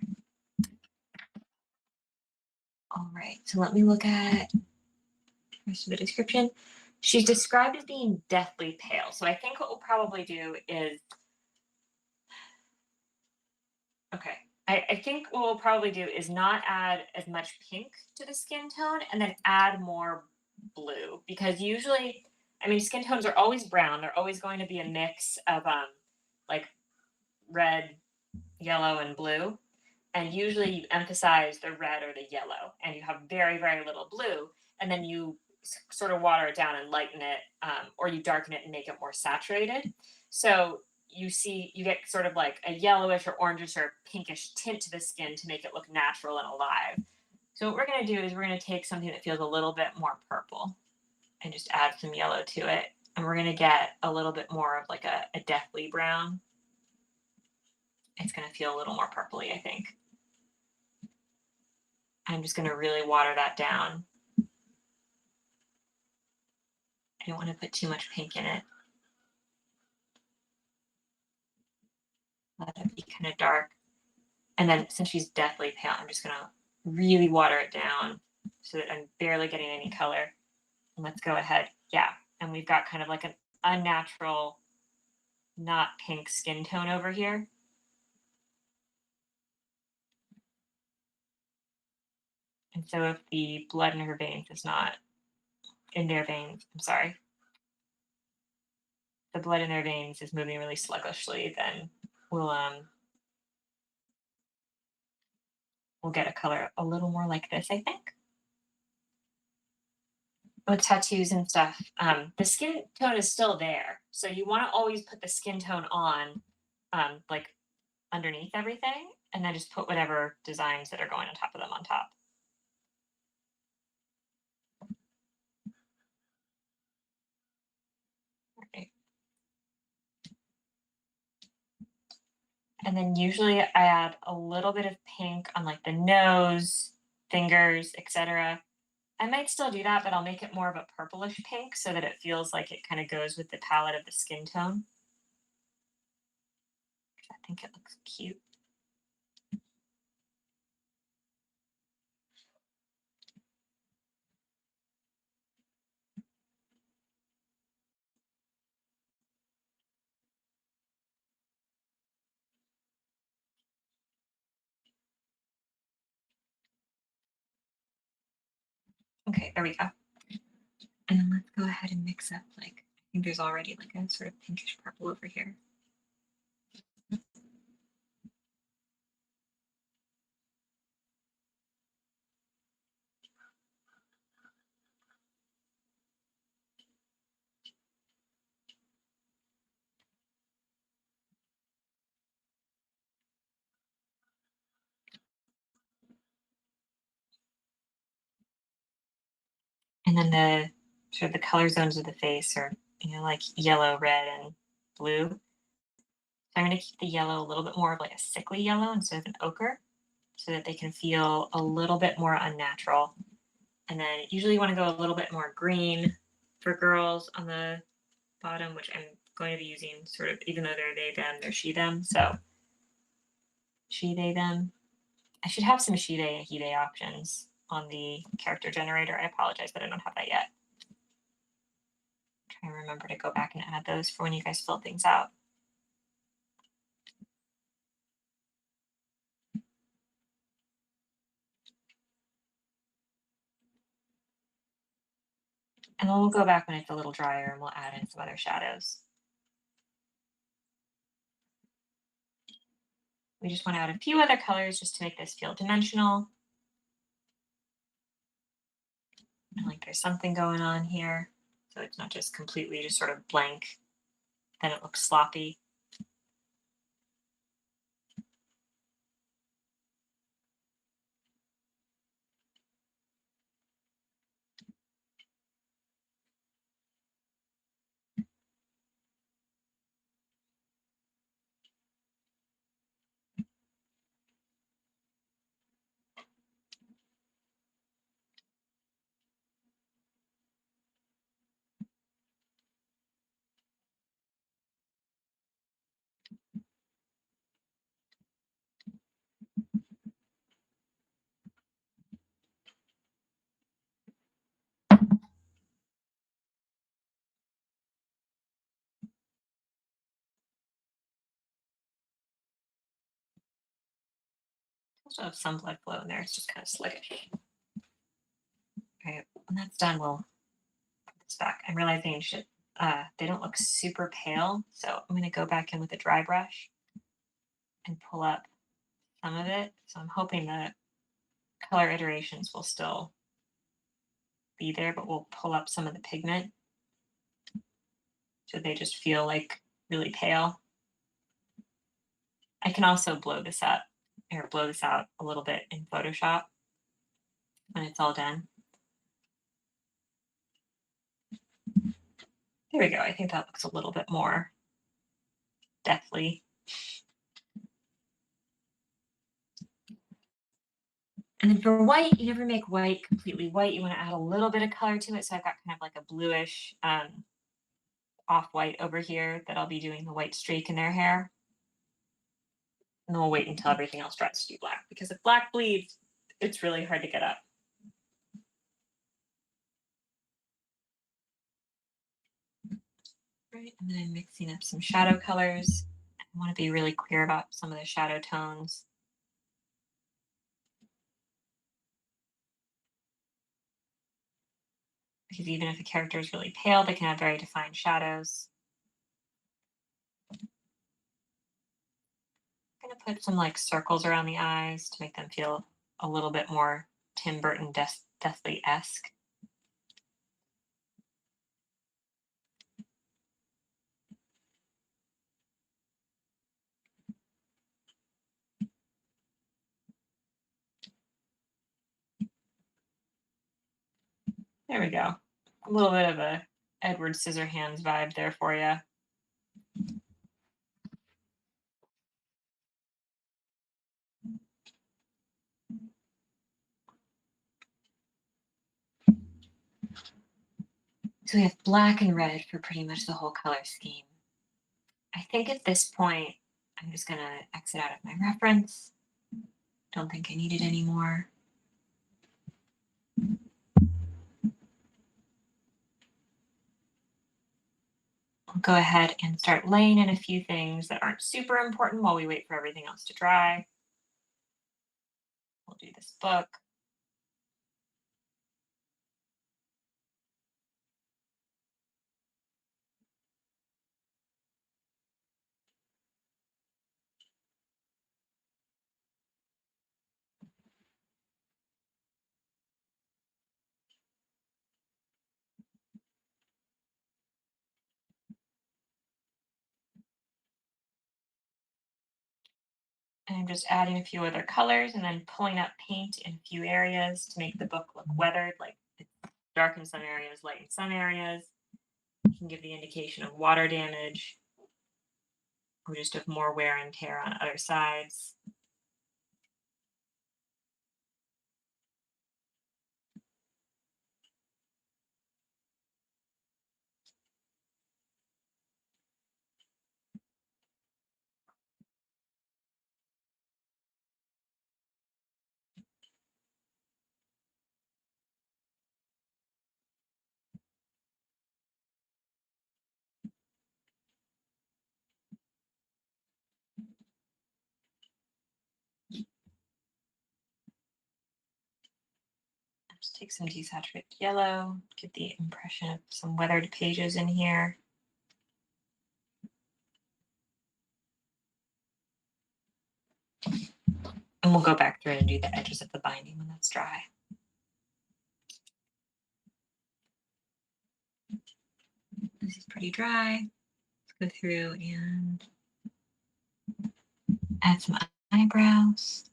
Speaker 1: All right, so let me look at the description. She's described as being deathly pale. So I think what we'll probably do is, okay, I think what we'll probably do is not add as much pink to the skin tone and then add more blue, because usually, I mean, skin tones are always brown. They're always going to be a mix of like red, yellow, and blue. And usually you emphasize the red or the yellow, and you have very, very little blue, and then you sort of water it down and lighten it, or you darken it and make it more saturated. So you get sort of like a yellowish or orangish or pinkish tint to the skin to make it look natural and alive. So what we're going to do is we're going to take something that feels a little bit more purple and just add some yellow to it. And we're going to get a little bit more of like a deathly brown. It's going to feel a little more purpley, I think. I'm just going to really water that down. I don't want to put too much pink in it. Let it be kind of dark. And then since she's deathly pale, I'm just going to really water it down so that I'm barely getting any color. And let's go ahead. Yeah. And we've got kind of like an unnatural, not pink skin tone over here. And so if the blood in her veins is not in their veins, I'm sorry, the blood in their veins is moving really sluggishly, then we'll get a color a little more like this, I think. With tattoos and stuff, the skin tone is still there. So you want to always put the skin tone on, like underneath everything, and then just put whatever designs that are going on top of them on top. Okay. And then usually I add a little bit of pink on like the nose, fingers, etc. I might still do that, but I'll make it more of a purplish pink so that it feels like it kind of goes with the palette of the skin tone. I think it looks cute. Okay, there we go. And then let's go ahead and mix up, like, I think there's already like a sort of pinkish purple over here. And then the sort of the color zones of the face are, like yellow, red, and blue. So I'm going to keep the yellow a little bit more of like a sickly yellow instead of an ochre so that they can feel a little bit more unnatural. And then usually you want to go a little bit more green for girls on the bottom, which I'm going to be using sort of, even though they're they, them, they're she, them. So she, they, them. I should have some she, they, and he, they options on the character generator. I apologize that I don't have that yet. Try and remember to go back and add those for when you guys fill things out. And then we'll go back when it's a little drier and we'll add in some other shadows. We just want to add a few other colors just to make this feel dimensional. And like there's something going on here. So it's not just completely just sort of blank. Then it looks sloppy. Also have some blood flow in there. It's just kind of sluggish. Okay, when that's done, we'll put this back. I'm realizing they don't look super pale, so I'm going to go back in with a dry brush and pull up some of it. So I'm hoping that color iterations will still be there, but we'll pull up some of the pigment so they just feel like really pale. I can also blow this up or blow this out a little bit in Photoshop when it's all done. There we go. I think that looks a little bit more deathly. And then for white, you never make white completely white. You want to add a little bit of color to it. So I've got kind of like a bluish off-white over here that I'll be doing the white streak in their hair. And then we'll wait until everything else dries to be black. Because if black bleeds, it's really hard to get up. Right, and then I'm mixing up some shadow colors. I want to be really clear about some of the shadow tones. Because even if a character is really pale, they can have very defined shadows. I'm going to put some like circles around the eyes to make them feel a little bit more Tim Burton Deathly-esque. There we go. A little bit of a Edward Scissorhands vibe there for you. So we have black and red for pretty much the whole color scheme. I think at this point, I'm just going to exit out of my reference. Don't think I need it anymore. I'll go ahead and start laying in a few things that aren't super important while we wait for everything else to dry. We'll do this book. And I'm just adding a few other colors and then pulling up paint in a few areas to make the book look weathered, like it's dark in some areas, light in some areas. You can give the indication of water damage or just of more wear and tear on other sides. Just take some desaturated yellow, get the impression of some weathered pages in here. And we'll go back through and do the edges of the binding when that's dry. This is pretty dry. Let's go through and add some eyebrows.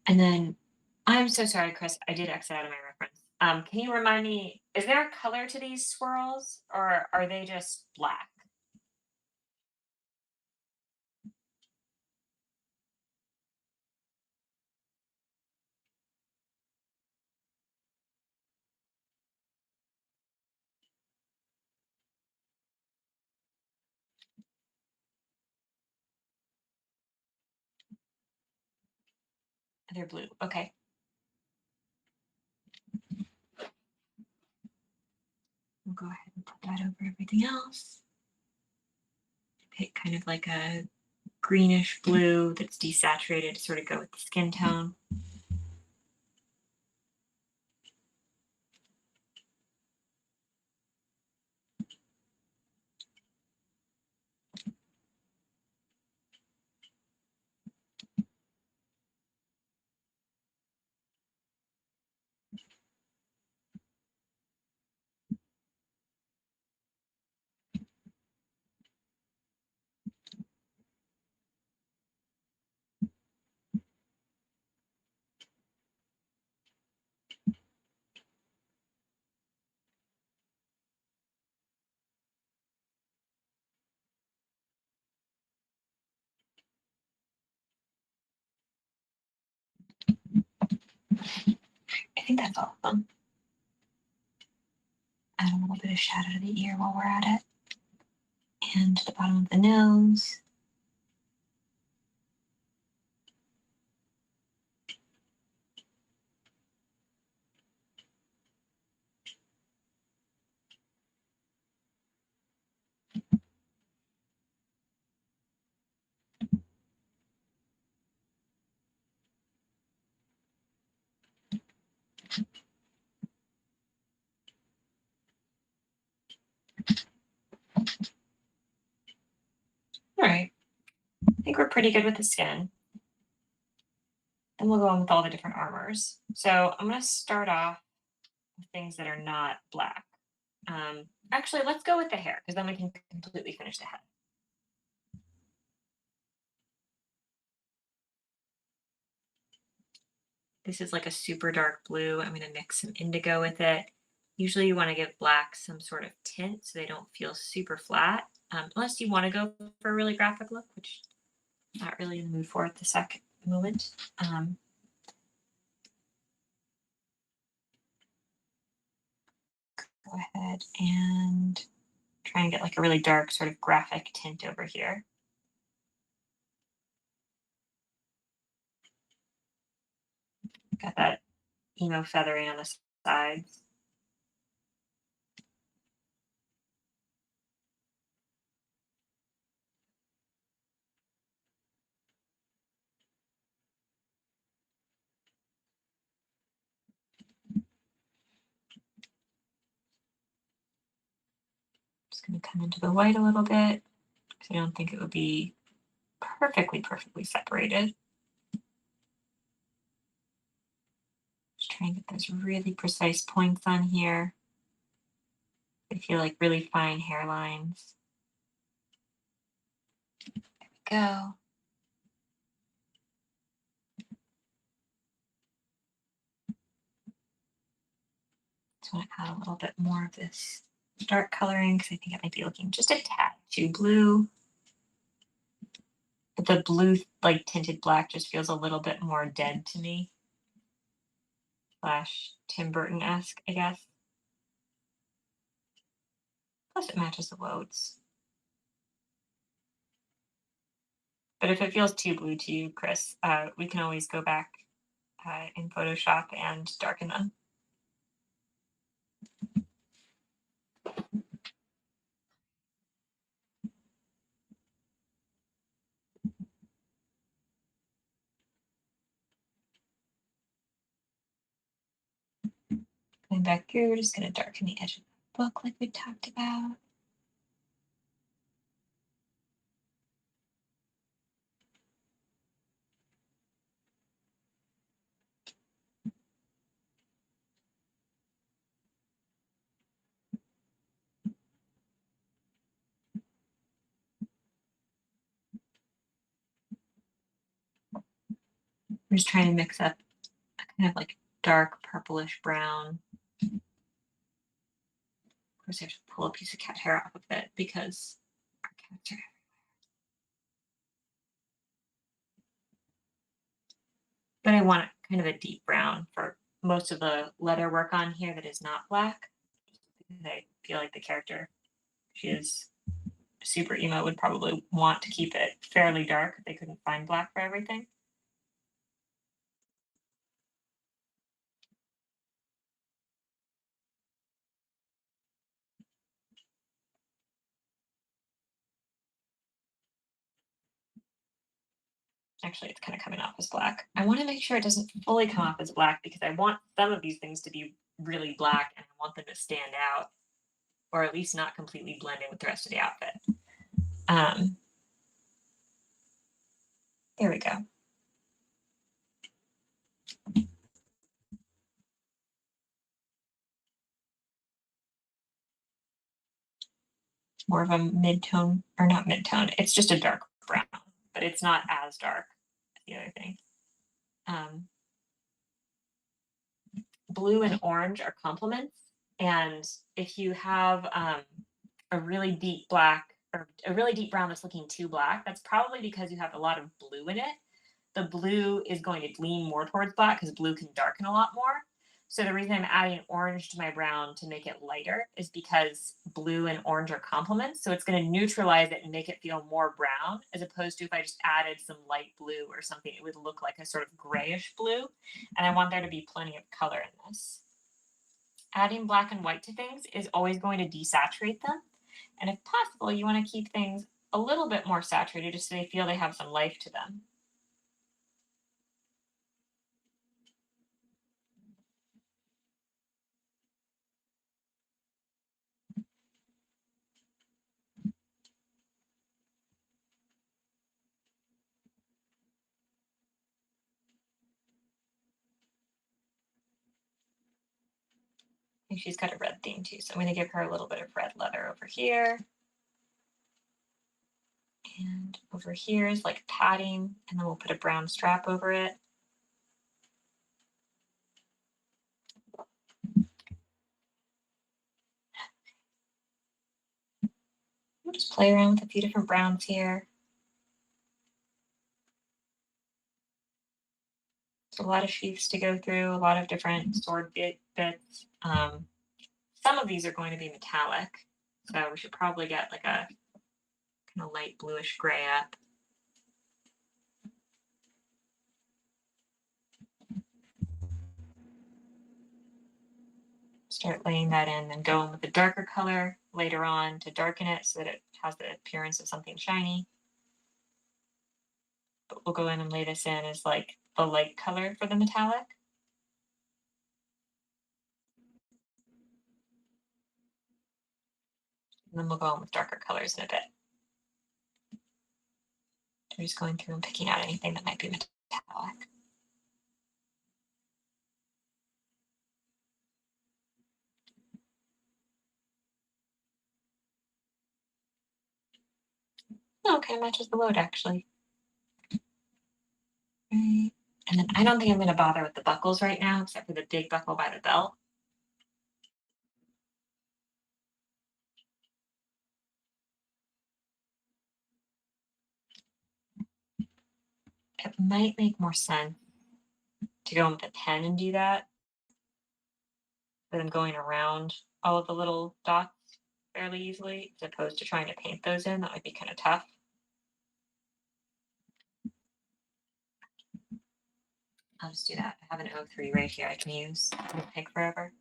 Speaker 1: And then, I'm so sorry, Chris, I did exit out of my reference. Can you remind me, is there a color to these swirls or are they just black? They're blue, okay. We'll go ahead and put that over everything else. Pick kind of like a greenish blue that's desaturated to sort of go with the skin tone. I think that's all of them. Add a little bit of shadow to the ear while we're at it. And the bottom of the nose. All right, I think we're pretty good with the skin. Then we'll go on with all the different armors. So I'm going to start off with things that are not black. Actually, let's go with the hair because then we can completely finish the head. This is like a super dark blue. I'm going to mix some indigo with it. Usually you want to give black some sort of tint so they don't feel super flat, unless you want to go for a really graphic look, which I'm not really in the mood for at the second moment. Go ahead and try and get like a really dark sort of graphic tint over here. Got that emo feathering on the sides. Just going to come into the white a little bit because I don't think it would be perfectly separated. Just try and get those really precise points on here. They feel like really fine hairlines. There we go. Just want to add a little bit more of this dark coloring because I think it might be looking just a tad too blue. But the blue, like tinted black, just feels a little bit more dead to me. Slash Tim Burton-esque, I guess. Plus it matches the woads. But if it feels too blue to you, Chris, we can always go back in Photoshop and darken them. Going back through, we're just going to darken the edge of the book like we talked about. I'm just trying to mix up a kind of like dark purplish brown. Of course, I have to pull a piece of cat hair off of it because our cats are. But I want kind of a deep brown for most of the leather work on here that is not black. Because I feel like the character, she is super emo, would probably want to keep it fairly dark if they couldn't find black for everything. Actually, it's kind of coming off as black. I want to make sure it doesn't fully come off as black because I want some of these things to be really black and I want them to stand out, or at least not completely blend in with the rest of the outfit. There we go. More of a mid-tone, or not mid-tone, it's just a dark brown, but it's not as dark as the other thing. Blue and orange are complements, and if you have a really deep black or a really deep brown that's looking too black, that's probably because you have a lot of blue in it. The blue is going to lean more towards black because blue can darken a lot more. So the reason I'm adding orange to my brown to make it lighter is because blue and orange are complements. So it's going to neutralize it and make it feel more brown, as opposed to if I just added some light blue or something, it would look like a sort of grayish blue. And I want there to be plenty of color in this. Adding black and white to things is always going to desaturate them. And if possible, you want to keep things a little bit more saturated just so they feel they have some life to them. And she's got a red theme too, so I'm going to give her a little bit of red leather over here. And over here is like padding, and then we'll put a brown strap over it. We'll just play around with a few different browns here. There's a lot of sheaths to go through, a lot of different sword bits. Some of these are going to be metallic, so we should probably get like a kind of light bluish gray up. Start laying that in, then go in with a darker color later on to darken it so that it has the appearance of something shiny. But we'll go in and lay this in as like the light color for the metallic. And then we'll go in with darker colors in a bit. I'm just going through and picking out anything that might be metallic. Oh, okay, matches the load actually. Right. And then I don't think I'm going to bother with the buckles right now, except for the big buckle by the belt. It might make more sense to go with a pen and do that than going around all of the little dots fairly easily, as opposed to trying to paint those in. That might be kind of tough. I'll just do that. I have an O3 right here I can use. It'll take forever.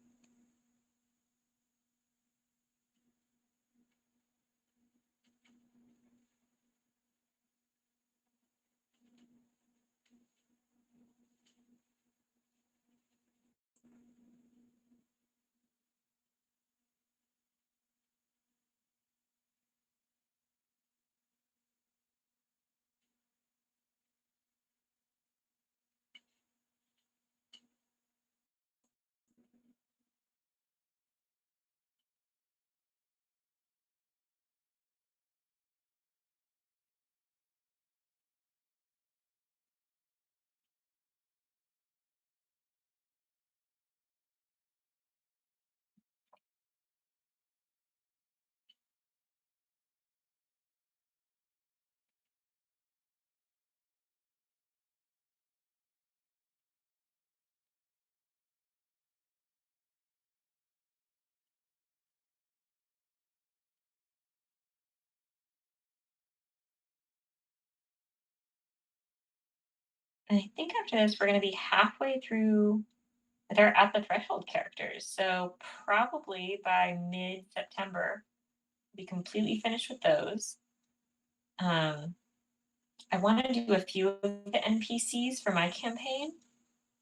Speaker 1: And I think after this, we're going to be halfway through. They're at the threshold characters. So probably by mid-September, we'll be completely finished with those. I want to do a few of the NPCs for my campaign.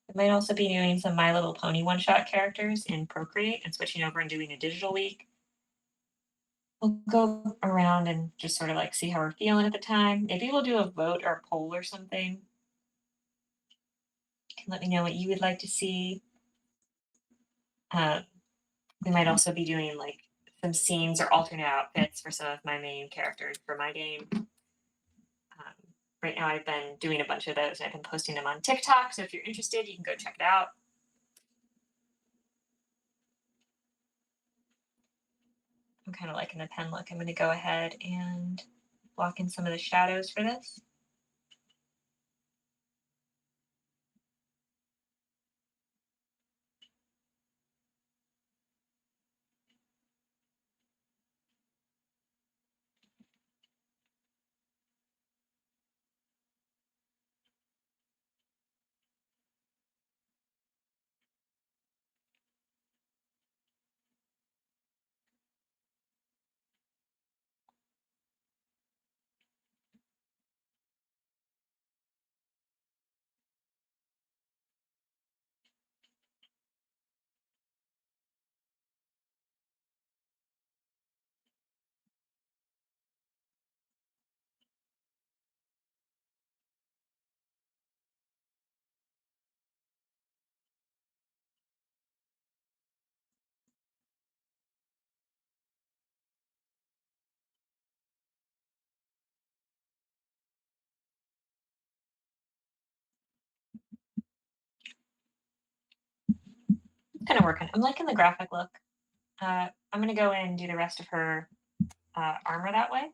Speaker 1: I might also be doing some My Little Pony one-shot characters in Procreate and switching over and doing a digital week. We'll go around and just sort of like see how we're feeling at the time. Maybe we'll do a vote or a poll or something. You can let me know what you would like to see. We might also be doing like some scenes or alternate outfits for some of my main characters for my game. Right now I've been doing a bunch of those and I've been posting them on TikTok. So if you're interested, you can go check it out. I'm kind of liking the pen look. I'm going to go ahead and block in some of the shadows for this. Kind of working. I'm liking the graphic look. I'm gonna go in and do the rest of her armor that way.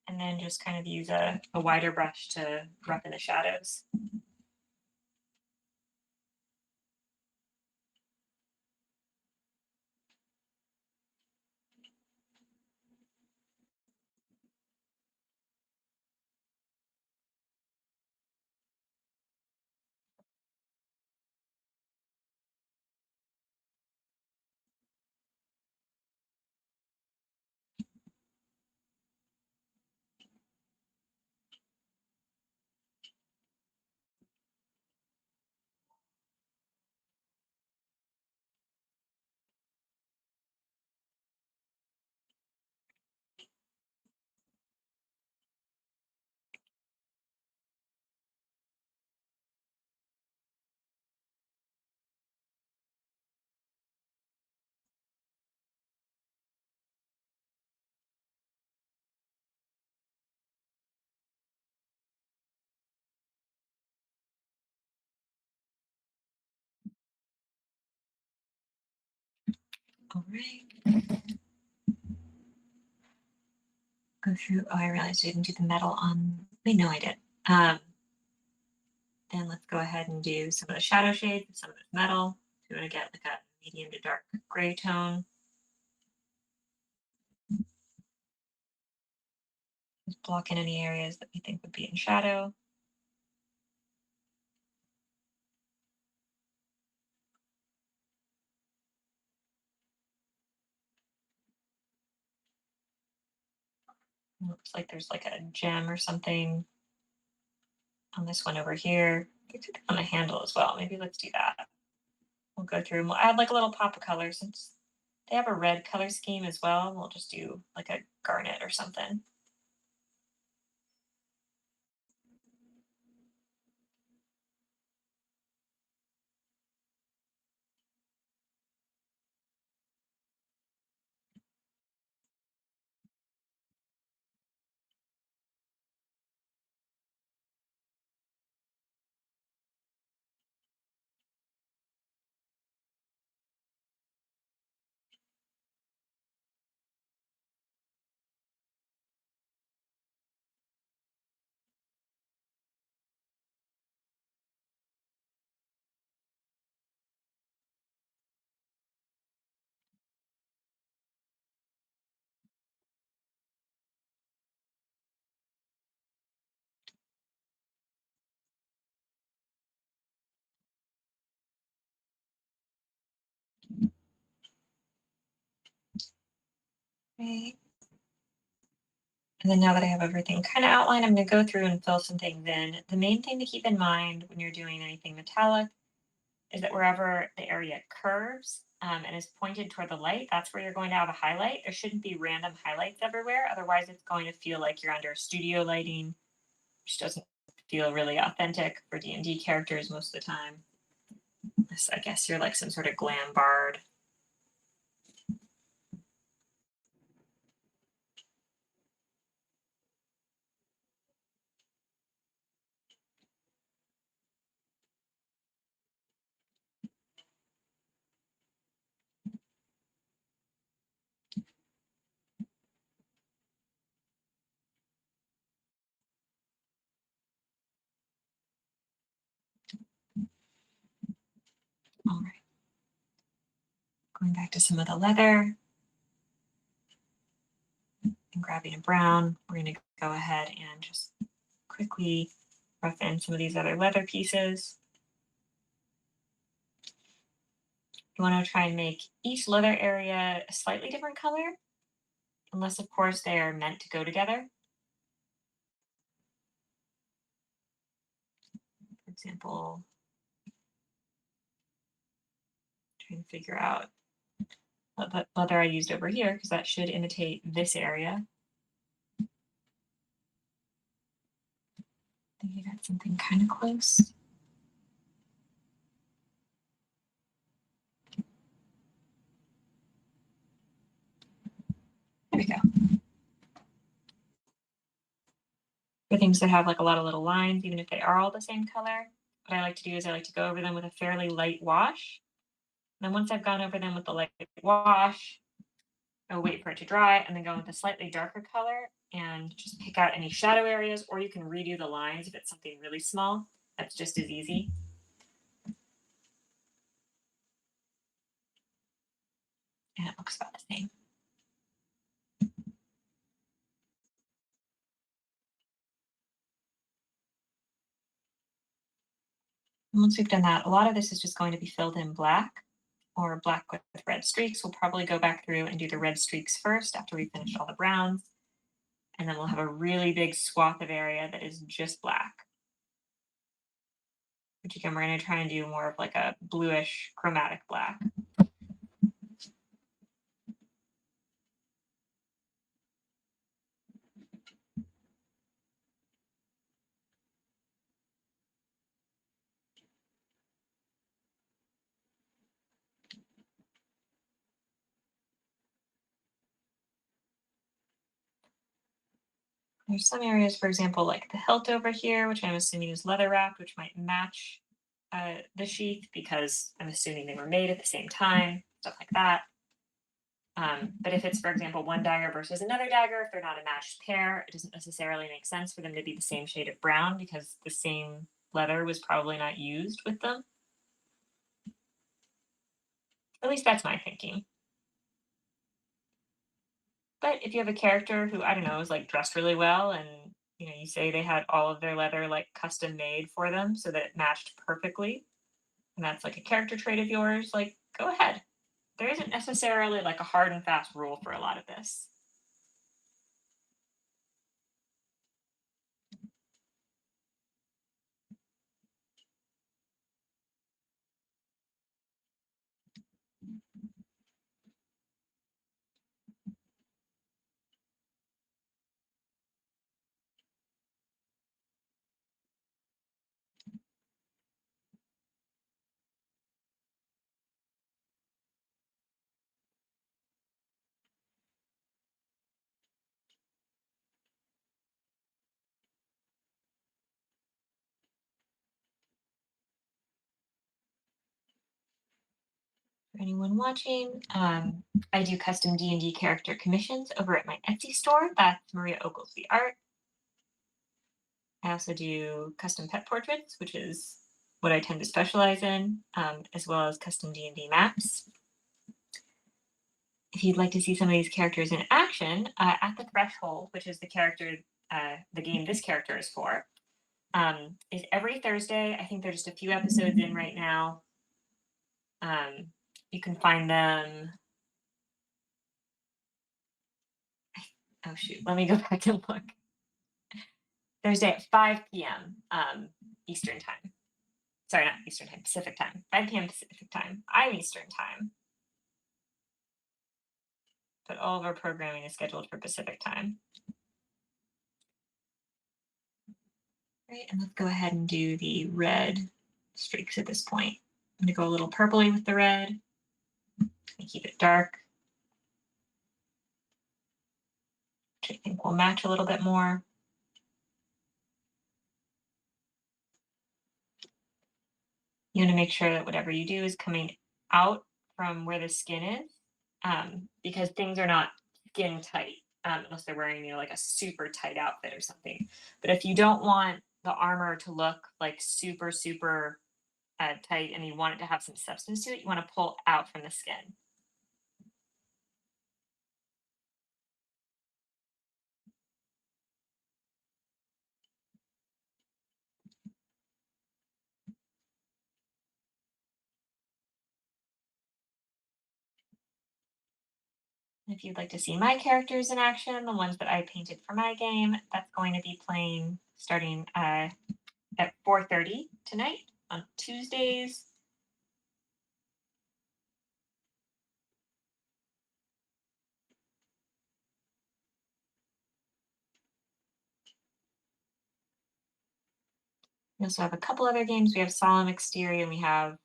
Speaker 1: And then just kind of use a wider brush to roughen the shadows. All right. Go through. Oh, I realized I didn't do the metal on. Wait, no, I did. Then let's go ahead and do some of the shadow shades and some of this metal. So we want to get like a medium to dark gray tone. Just block in any areas that we think would be in shadow. Looks like there's like a gem or something on this one over here. It's on a handle as well. Maybe let's do that. We'll go through and we'll add like a little pop of color since they have a red color scheme as well. We'll just do like a garnet or something. Right. And then now that I have everything kind of outlined, I'm going to go through and fill some things in. The main thing to keep in mind when you're doing anything metallic is that wherever the area curves and is pointed toward the light, that's where you're going to have a highlight. There shouldn't be random highlights everywhere. Otherwise, it's going to feel like you're under studio lighting, which doesn't feel really authentic for D&D characters most of the time. Unless I guess you're like some sort of glam bard. All right. Going back to some of the leather and grabbing a brown, we're going to go ahead and just quickly rough in some of these other leather pieces. You want to try and make each leather area a slightly different color, unless of course they are meant to go together. For example, trying to figure out what leather I used over here, because that should imitate this area. I think I got something kind of close. There we go. For things that have like a lot of little lines, even if they are all the same color, what I like to do is I like to go over them with a fairly light wash then once I've gone over them with the light wash, I'll wait for it to dry and then go with a slightly darker color and just pick out any shadow areas, or you can redo the lines if it's something really small. That's just as easy. And it looks about the same. And once we've done that, a lot of this is just going to be filled in black or black with red streaks. We'll probably go back through and do the red streaks first after we finish all the browns. And then we'll have a really big swath of area that is just black. Which again, we're going to try and do more of like a bluish chromatic black. There's some areas, for example, like the hilt over here, which I'm assuming is leather wrapped, which might match the sheath because I'm assuming they were made at the same time, stuff like that. But if it's, for example, one dagger versus another dagger, if they're not a matched pair, it doesn't necessarily make sense for them to be the same shade of brown because the same leather was probably not used with them. At least that's my thinking. But if you have a character who, I don't know, is like dressed really well and you say they had all of their leather like custom made for them so that it matched perfectly, and that's like a character trait of yours, like go ahead. There isn't necessarily like a hard and fast rule for a lot of this. For anyone watching, I do custom D&D character commissions over at my Etsy store. That's Maria Ogelsby Art. I also do custom pet portraits, which is what I tend to specialize in, as well as custom D&D maps. If you'd like to see some of these characters in action, At the Threshold, which is the character, the game this character is for, is every Thursday. I think they're just a few episodes in right now. You can find them. Oh shoot, let me go back and look. Thursday at 5 p.m. Eastern time. Sorry, not Eastern time, Pacific time. 5 p.m. Pacific time. I'm Eastern time. But all of our programming is scheduled for Pacific time. Right, and let's go ahead and do the red streaks at this point. I'm gonna go a little purpley with the red and keep it dark, which I think will match a little bit more. You want to make sure that whatever you do is coming out from where the skin is, because things are not skin tight unless they're wearing like a super tight outfit or something. But if you don't want the armor to look like super tight and you want it to have some substance to it, you want to pull out from the skin. If you'd like to see my characters in action, the ones that I painted for my game, that's going to be playing starting at 4:30 tonight on Tuesdays. We also have a couple other games. We have Solemn Exterior and we have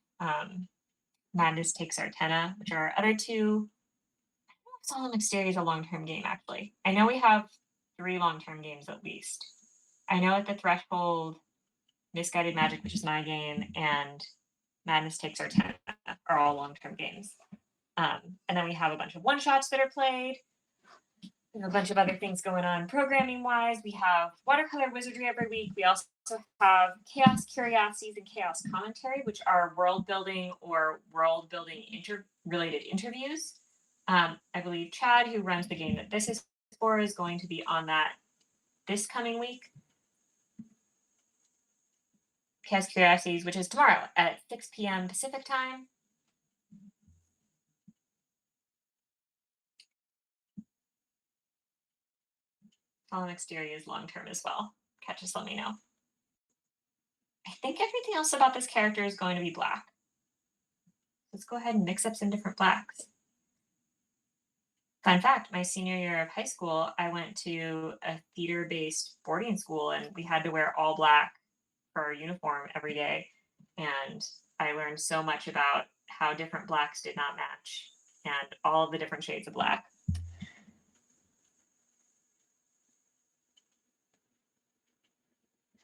Speaker 1: Madness Takes Artena, which are our other two. I don't know if Solemn Exterior is a long-term game, actually. I know we have 3 long-term games at least. I know At the Threshold, Misguided Magic, which is my game, and Madness Takes Artena. are all long-term games. And then we have a bunch of one-shots that are played. A bunch of other things going on programming wise. We have Watercolor Wizardry every week. We also have Chaos Curiosities and Chaos Commentary, which are world building or world building related interviews. I believe Chad, who runs the game that this is for, is going to be on that this coming week. Chaos Curiosities, which is tomorrow at 6 p.m. Pacific time. Fallen Exterior is long term as well. Just let me know. I think everything else about this character is going to be black. Let's go ahead and mix up some different blacks. Fun fact, my senior year of high school, I went to a theater-based boarding school and we had to wear all black for our uniform every day. And I learned so much about how different blacks did not match and all of the different shades of black.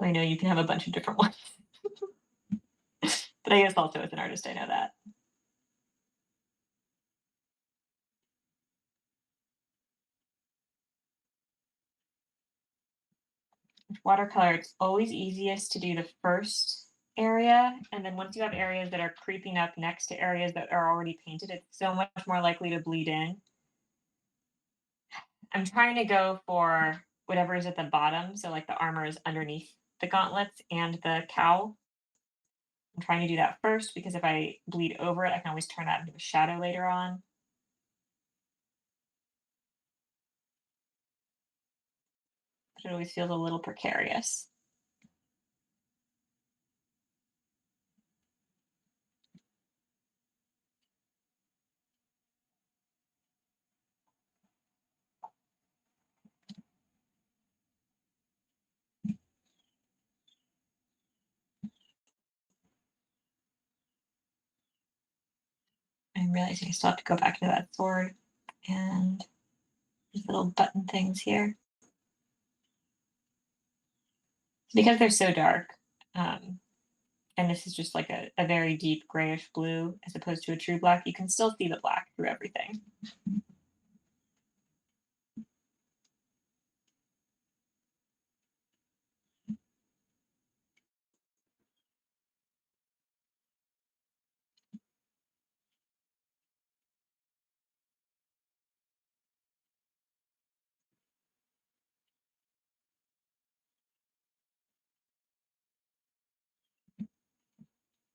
Speaker 1: So I know you can have a bunch of different ones. But I guess also as an artist, I know that. Watercolor, it's always easiest to do the first area, and then once you have areas that are creeping up next to areas that are already painted, it's so much more likely to bleed in. I'm trying to go for whatever is at the bottom, so like the armor is underneath the gauntlets and the cowl. I'm trying to do that first because if I bleed over it, I can always turn that into a shadow later on. But it always feels a little precarious. I'm realizing I still have to go back to that sword and these little button things here. Because they're so dark, and this is just like a very deep grayish blue as opposed to a true black, you can still see the black through everything.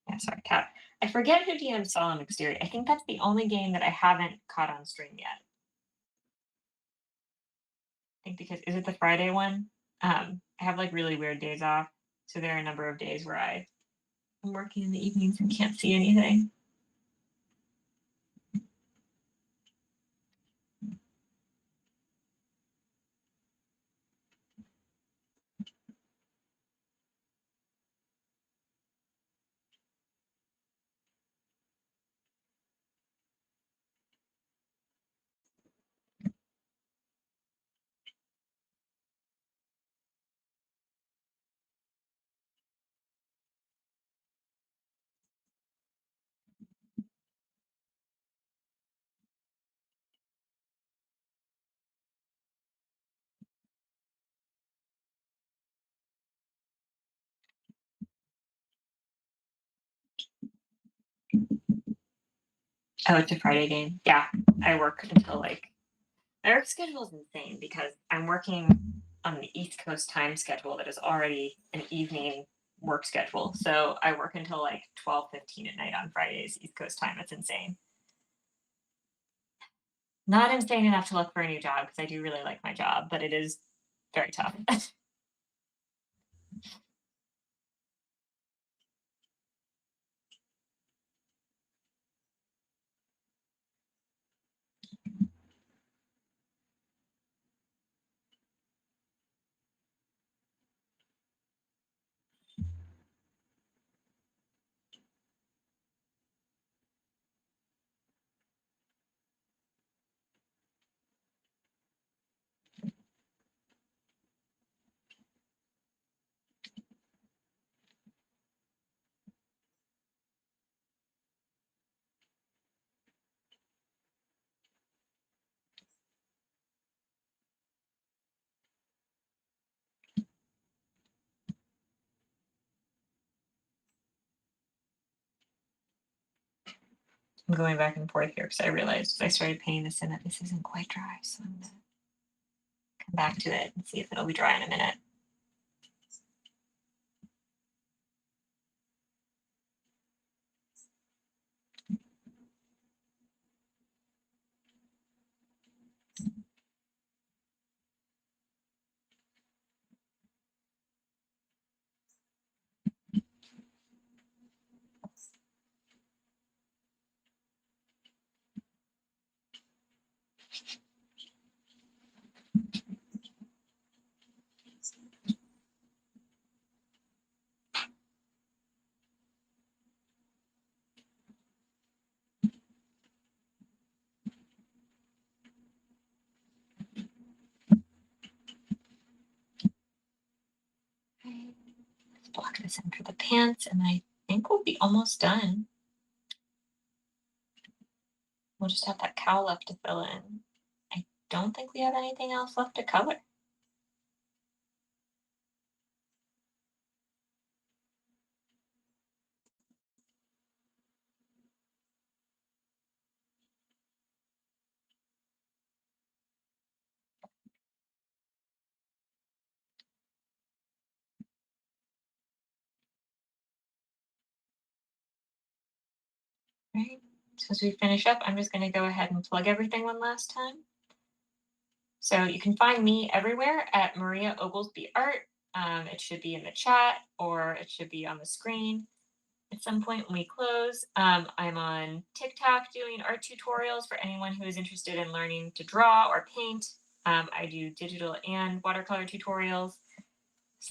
Speaker 1: Yeah, sorry, Cat. I forget who DM'd Solemn Exterior. I think that's the only game that I haven't caught on stream yet. I think because, is it the Friday one? I have like really weird days off. So there are a number of days where I'm working in the evenings and can't see anything. Oh, it's a Friday game. Yeah, I work until like, my work schedule is insane because I'm working on the East Coast time schedule that is already an evening work schedule. So I work until like 12:15 at night on Fridays, East Coast time. It's insane. Not insane enough to look for a new job because I do really like my job, but it is very tough. I'm going back and forth here because I realized as I started painting this in that this isn't quite dry. So I'm gonna come back to it and see if it'll be dry in a minute. Okay, let's block this in for the pants, and I think we'll be almost done. We'll just have that cowl left to fill in. I don't think we have anything else left to color. Right. So as we finish up, I'm just going to go ahead and plug everything one last time. So you can find me everywhere at Maria Ogelsby Art. It should be in the chat or it should be on the screen at some point when we close. I'm on TikTok doing art tutorials for anyone who is interested in learning to draw or paint. I do digital and watercolor tutorials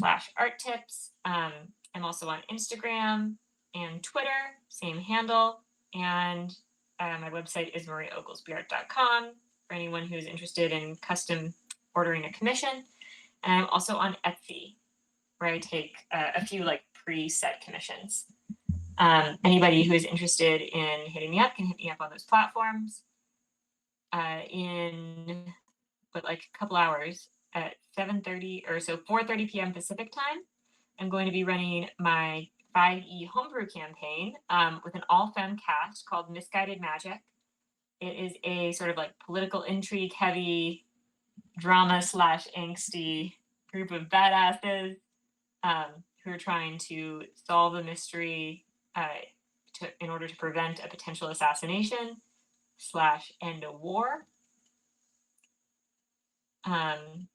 Speaker 1: / art tips. I'm also on Instagram and Twitter, same handle. And my website is mariaogelsbyart.com for anyone who's interested in custom ordering a commission. And I'm also on Etsy, where I take a few like preset commissions. Anybody who is interested in hitting me up can hit me up on those platforms. In like a couple hours at 7:30 or so 4:30 p.m. Pacific time, I'm going to be running my 5e homebrew campaign with an all-femme cast called Misguided Magic. It is a sort of like political intrigue heavy drama / angsty group of badasses who are trying to solve a mystery in order to prevent a potential assassination / end a war. And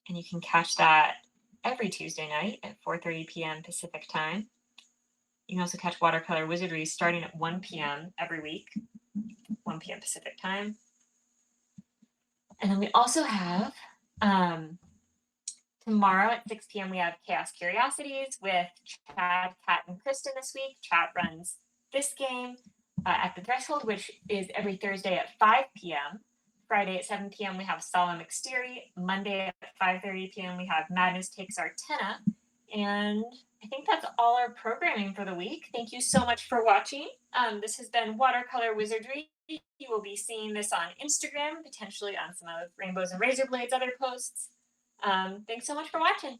Speaker 1: you can catch that every Tuesday night at 4:30 p.m. Pacific time. You can also catch Watercolor Wizardry starting at 1 p.m. every week, 1 p.m. Pacific time. And then we also have tomorrow at 6 p.m. we have Chaos Curiosities with Chad, Kat, and Kristin this week. Chad runs this game at the Threshold, which is every Thursday at 5 p.m. Friday at 7 p.m. we have Solemn Exterior. Monday at 5:30 p.m. we have Madness Takes Artena. And I think that's all our programming for the week. Thank you so much for watching. This has been Watercolor Wizardry. You will be seeing this on Instagram, potentially on some of Rainbows and Razor Blades other posts. Thanks so much for watching.